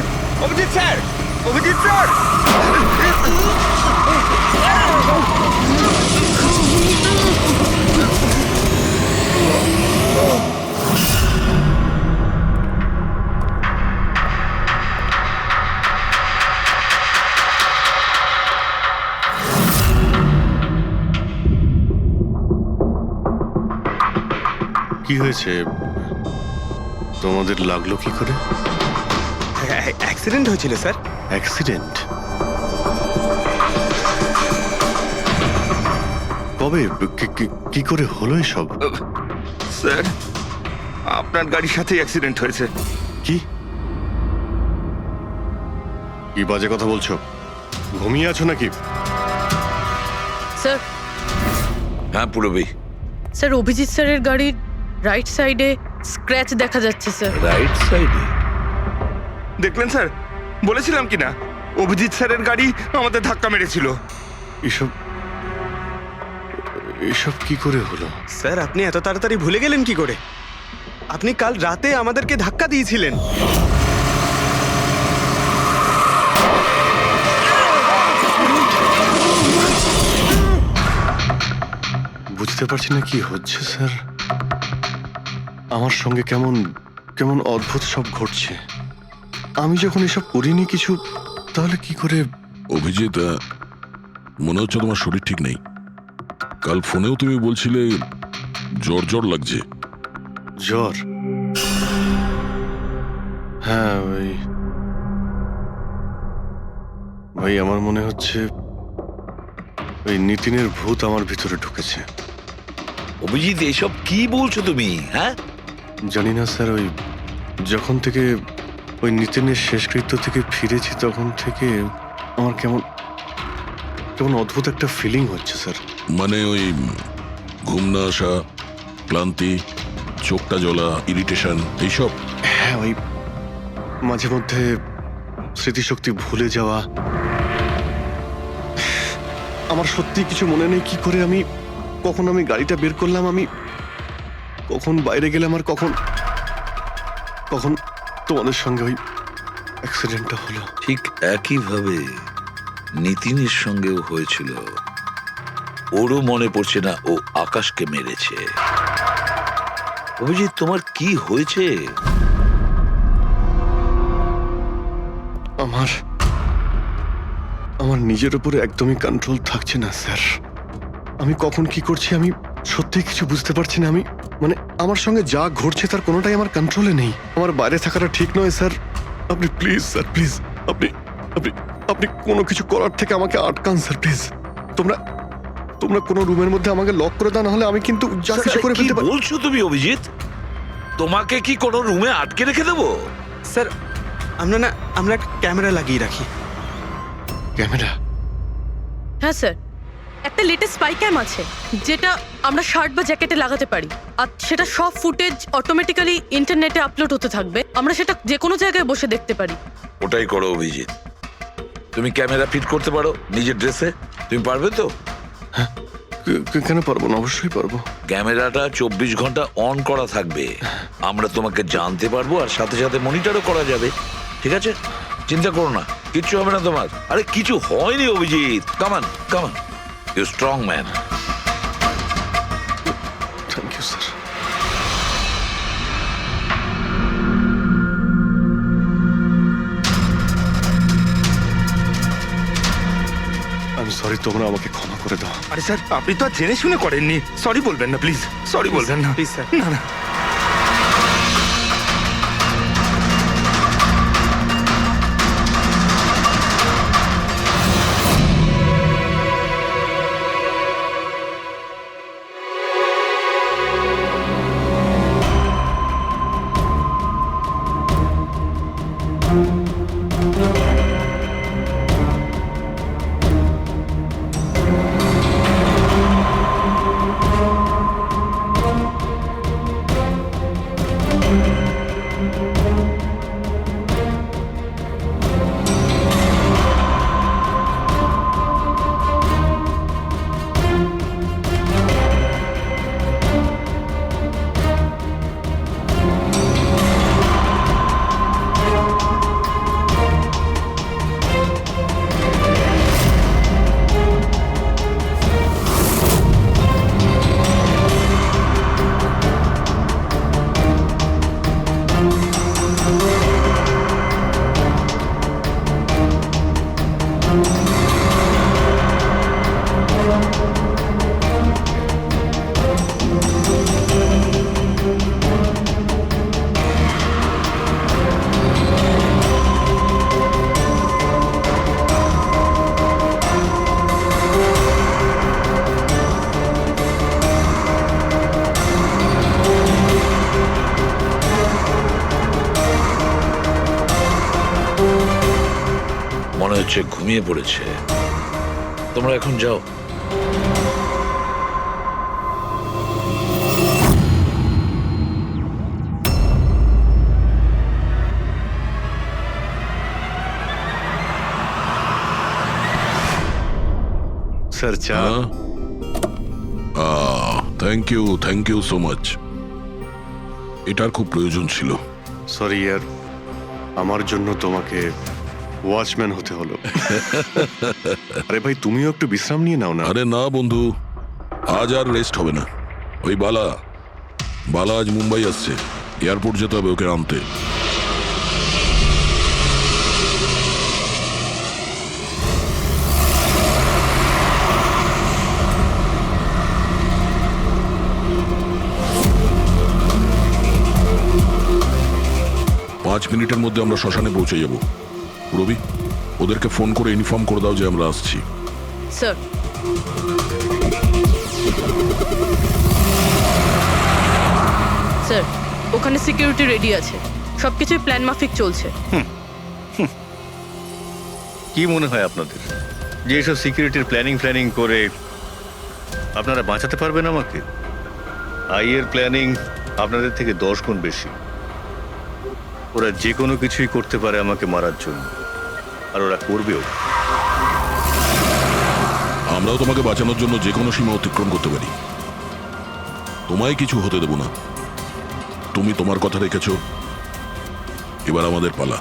Abhijit sir, Abhijit sir. কি হয়েছে? তোমাদের লাগলো কি করে? অ্যাক্সিডেন্ট হয়েছিল স্যার। অ্যাক্সিডেন্ট? কবে? কি করে হলো এসব? স্যার, আপনার গাড়ির সাথে অ্যাক্সিডেন্ট হয়েছে। কি কি বাজে কথা বলছো? ঘুমিয়ে আছো নাকি? স্যার হ্যাঁ পুরবি। স্যার অভিজিৎ স্যারের গাড়ির রাইট সাইডে স্ক্র্যাচ দেখা যাচ্ছে স্যার। রাইট সাইডে? দেখলেন স্যার, বলেছিলাম কি না, অভিজিৎ স্যারের গাড়ি আমাদের ধাক্কা মেরেছিল। এসব এসব কি করে হলো? স্যার আপনি এত তাড়াতাড়ি ভুলে গেলেন কি করে? আপনি কাল রাতে আমাদেরকে ধাক্কা দিয়েছিলেন। বুঝতে পারছি না কি হচ্ছে স্যার। আমার সঙ্গে কেমন কেমন অদ্ভুত সব ঘটছে। আমি যখন এসব করিনি কিছু, তাহলে কি করে? অভিজিৎ, মনে হচ্ছে তোমার শরীর ঠিক নেই। কাল ফোনেও তুমি বলছিলে জ্বর জ্বর লাগছে। জ্বর? হ্যাঁ ভাই আমার মনে হচ্ছে ওই নিতিনের ভূত আমার ভিতরে ঢুকেছে। অভিজিৎ, এসব কি বলছো তুমি? হ্যাঁ জানি না স্যার, ওই যখন থেকে ওই নিতিনের শেষকৃত্য থেকে ফিরেছি তখন থেকে আমার কেমন কেমন অদ্ভুত একটা ফিলিং হচ্ছে স্যার। মানে ওই ঘুম না আসা, ক্লান্তি, চোখটা জ্বলা, ইরিটেশন, এইসব? হ্যাঁ, ওই মাঝে মধ্যে স্মৃতিশক্তি ভুলে যাওয়া। আমার সত্যি কিছু মনে নেই কি করে আমি কখন আমি গাড়িটা বের করলাম, আমি কখন বাইরে গেলাম, আর কখন কখন তোমাদের সঙ্গে ওই অ্যাক্সিডেন্টটা হলো। ঠিক একইভাবে নিতিনের সঙ্গেও হয়েছিল। ওরও মনে পড়ছে না ও আকাশকে মেরেছে। অভিজিৎ, তোমার কি হয়েছে? আমার নিজের উপরে একদমই কন্ট্রোল থাকছে না স্যার। আমি কখন কি করছি আমি সত্যি কিছু বুঝতে পারছি না। আমি মানে আমার সঙ্গে যা ঘটছে তার কোনোটাই আমার কন্ট্রোলে নেই। আমার বাইরে থাকাটা ঠিক নয় স্যার। আপনি প্লিজ স্যার, প্লিজ আপনি আপনি আপনি কোনো কিছু করার থেকে আমাকে আটকান স্যার, প্লিজ। তোমরা কোনো রুমের মধ্যে আমাকে লক করে দাও, না হলে আমি কিন্তু যা কিছু করে ফেলতে পারি। কি বলছো তুমি অভিজিৎ? তোমাকে কি কোনো রুমে আটকে রেখে দেবো? স্যার আমরা একটা ক্যামেরা লাগিয়ে রাখি। ক্যামেরা? হ্যাঁ স্যার, একটা লেটেস্ট স্পাই ক্যাম আছে যেটা আমরা শার্ট বা জ্যাকেটে লাগাতে পারি, আর সেটা সব ফুটেজ অটোমেটিক্যালি ইন্টারনেটে আপলোড হতে থাকবে। আমরা সেটা যে কোনো জায়গায় বসে দেখতে পারি। ওটাই করো অভিজিৎ। তুমি ক্যামেরা ফিট করতে পারো নিজের ড্রেসে? তুমি পারবে তো? কেন পারবো না? অবশ্যই পারবো। ক্যামেরাটা 24 ঘন্টা অন করা থাকবে। আমরা তোমাকে জানতে পারবো, আর সাথে সাথে মনিটরও করা যাবে। ঠিক আছে, চিন্তা করো না, কিচ্ছু হবে না তোমার। আরে কিছু হয়নি Abhijit. Come on come on, you strong man. Thank you sir. আমি সরি, তোমরা আমাকে ক্ষমা করে দাও। আরে স্যার, আপনি তো আর জেনে শুনে করেননি। সরি বলবেন না প্লিজ, সরি বলবেন না প্লিজ স্যার। না না। মনে হচ্ছে ঘুমিয়ে পড়েছে। তোমরা এখন যাও। স্যার চা। Thank you so much. এটার খুব প্রয়োজন ছিল। সরি ইয়ার, আমার জন্য তোমাকে ওয়াচম্যান হতে হলো। আরে ভাই, তুমিও একটু বিশ্রাম নিয়ে নাও না। আরে না বন্ধু, আজ আর রেস্ট হবে না। ওই বালা আজ মুম্বাই আসছে, এয়ারপোর্ট যেতে হবে ওকে আনতে। 5 মিনিটের মধ্যে আমরা শ্মশানে পৌঁছে যাব। রবি, ওদেরকে ফোন করে ইনফর্ম করে দাও যে আমরা আসছি। স্যার। স্যার, ওখানে সিকিউরিটি রেডি আছে, সবকিছুই প্ল্যান মাফিক চলছে। কি মনে হয় আপনাদের যে এসব সিকিউরিটির প্ল্যানিং করে আপনারা বাঁচাতে পারবেন আমাকে? আইয়ের প্ল্যানিং আপনাদের থেকে 10 গুণ বেশি। ওরা যে কোনো কিছুই করতে পারে আমাকে মারার জন্য, আর ওরা করবেও। আমরাও তোমাকে বাঁচানোর জন্য যে কোনো সীমা অতিক্রম করতে পারি। তোমায় কিছু হতে দেব না। তুমি তোমার কথা রেখেছো, এবার আমাদের পালা।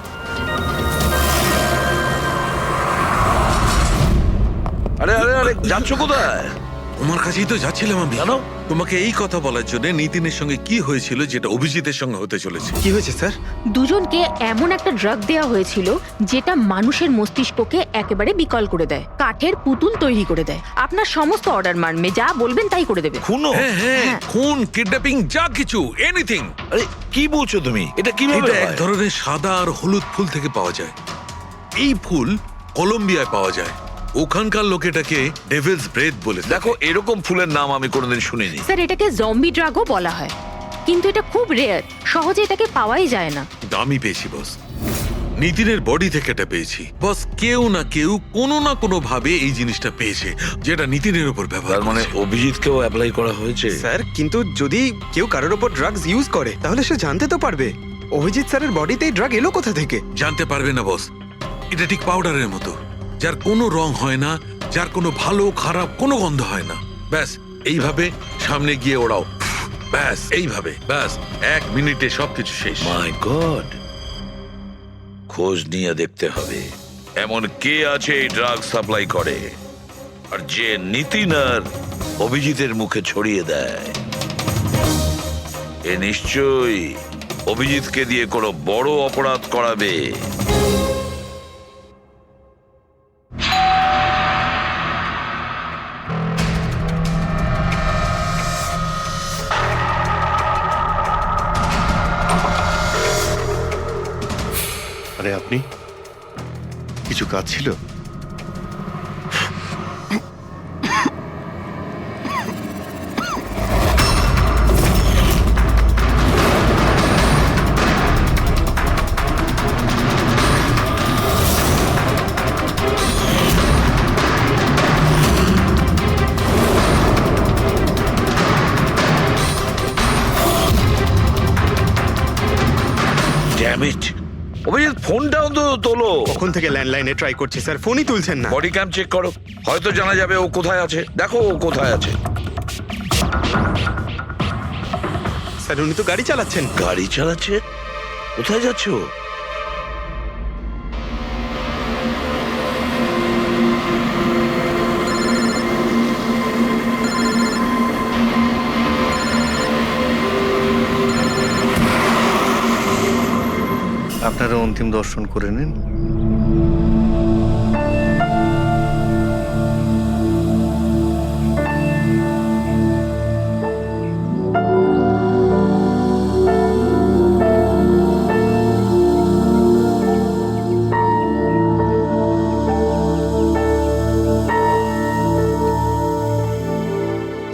আরে আরে আরে, যাচ্ছ কোথায়? তোমার কাছেই তো যাচ্ছিলাম আমি। জানো, তোমাকে এই কথা বলার জন্য নিতিনের সঙ্গে কি হয়েছিল যেটা অভিজিতের সঙ্গে হতে চলেছে। কি হয়েছে স্যার? দুজনকে এমন একটা ড্রাগ দেওয়া হয়েছিল যেটা মানুষের মস্তিষ্ককে একেবারে বিকল করে দেয়, কাঠের পুতুল তৈরি করে দেয়। আপনার সমস্ত অর্ডার মানবে, যা বলবেন তাই করে দেবে। খুনো? হ্যাঁ, খুন, কিডন্যাপিং, যা কিছু, এনিথিং। আরে কি বলছো তুমি? এটা কিভাবে এটা হয়? এক ধরনের সাদা আর হলুদ ফুল থেকে পাওয়া যায়। এই ফুল কলম্বিয়ায় পাওয়া যায়। ওখানকার লোক এটাকে ডেভিলস ব্রেথ বলে। দেখো, এরকম ফুলের নাম আমি কোনোদিন শুনিনি। স্যার, এটাকে জম্বি ড্রাগও বলা হয়, কিন্তু এটা খুব রেয়ার, সহজে এটাকে পাওয়াই যায় না। দামি পেয়েছি বস, নিতিনের বডি থেকে এটা পেয়েছি বস। কেউ না কেউ কোনো না কোনো ভাবে এই জিনিসটা পেয়েছে যেটা নিতিনের উপর ব্যবহার। তার মানে অভিজিৎকেও অ্যাপ্লাই করা হয়েছে? স্যার, কিন্তু যদি কেউ কারোর ওপর ড্রাগস ইউজ করে তাহলে সে জানতে তো পারবে অভিজিৎ স্যারের বডিতে এই ড্রাগ এলো কোথা থেকে। জানতে পারবে না বস, এটা ঠিক পাউডারের মতো, যার কোনো রং হয় না, যার কোনো ভালো খারাপ কোনো গন্ধ হয় না। ব্যাস এইভাবে সামনে গিয়ে ওড়াও, ব্যাস এইভাবে, ব্যাস 1 মিনিটে সবকিছু শেষ। মাই গড, খোঁজ নিয়ে দেখতে হবে এমন কে আছে এই ড্রাগ সাপ্লাই করে আর যে নিতিন আর অভিজিতের মুখে ছড়িয়ে দেয়। এ নিশ্চয়ই অভিজিৎকে দিয়ে কোনো বড় অপরাধ করাবে। আরে আপনি, কিছু কাজ ছিল? ড্যাম ইট, অভিজিৎ ফোনটাও তো তোলো। কখন থেকে ল্যান্ডলাইনে ট্রাই করছি স্যার, ফোনই তুলছেন না। বডি ক্যাম চেক করো, হয়তো জানা যাবে ও কোথায় আছে। দেখো ও কোথায় আছে। স্যার, উনি তো গাড়ি চালাচ্ছেন। গাড়ি চালাচ্ছে? কোথায় যাচ্ছ? আপনারা অন্তিম দর্শন করে নিন।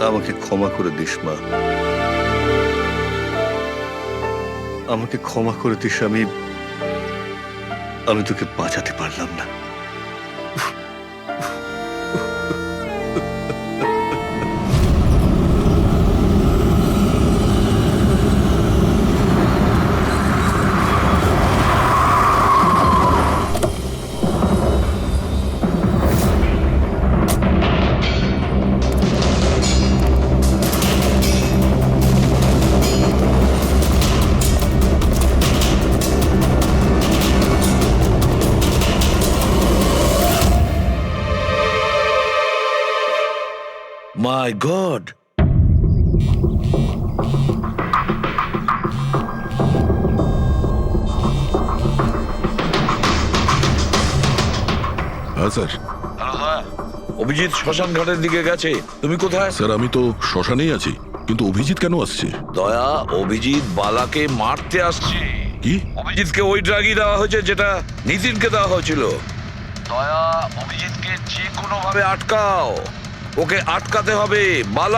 আমাকে ক্ষমা করে দিস মা, আমাকে ক্ষমা করে দিস। আমি তোকে বাঁচাতে পারলাম না। মাই গড! হ্যাঁ স্যার। অভিজিৎ শ্মশান ঘাটের দিকে গেছে। তুমি কোথায়? স্যার আমি তো শ্মশানেই আছি, কিন্তু অভিজিৎ কেন আসছে? দয়া, অভিজিৎ বালাকে মারতে আসছে। কি? অভিজিৎকে ওই ড্রাগই দেওয়া হয়েছে যেটা নিতিনকে দেওয়া হয়েছিল। দয়া, অভিজিৎকে যে কোনো ভাবে আটকাও, ওকে আটকাতে হবে। বালা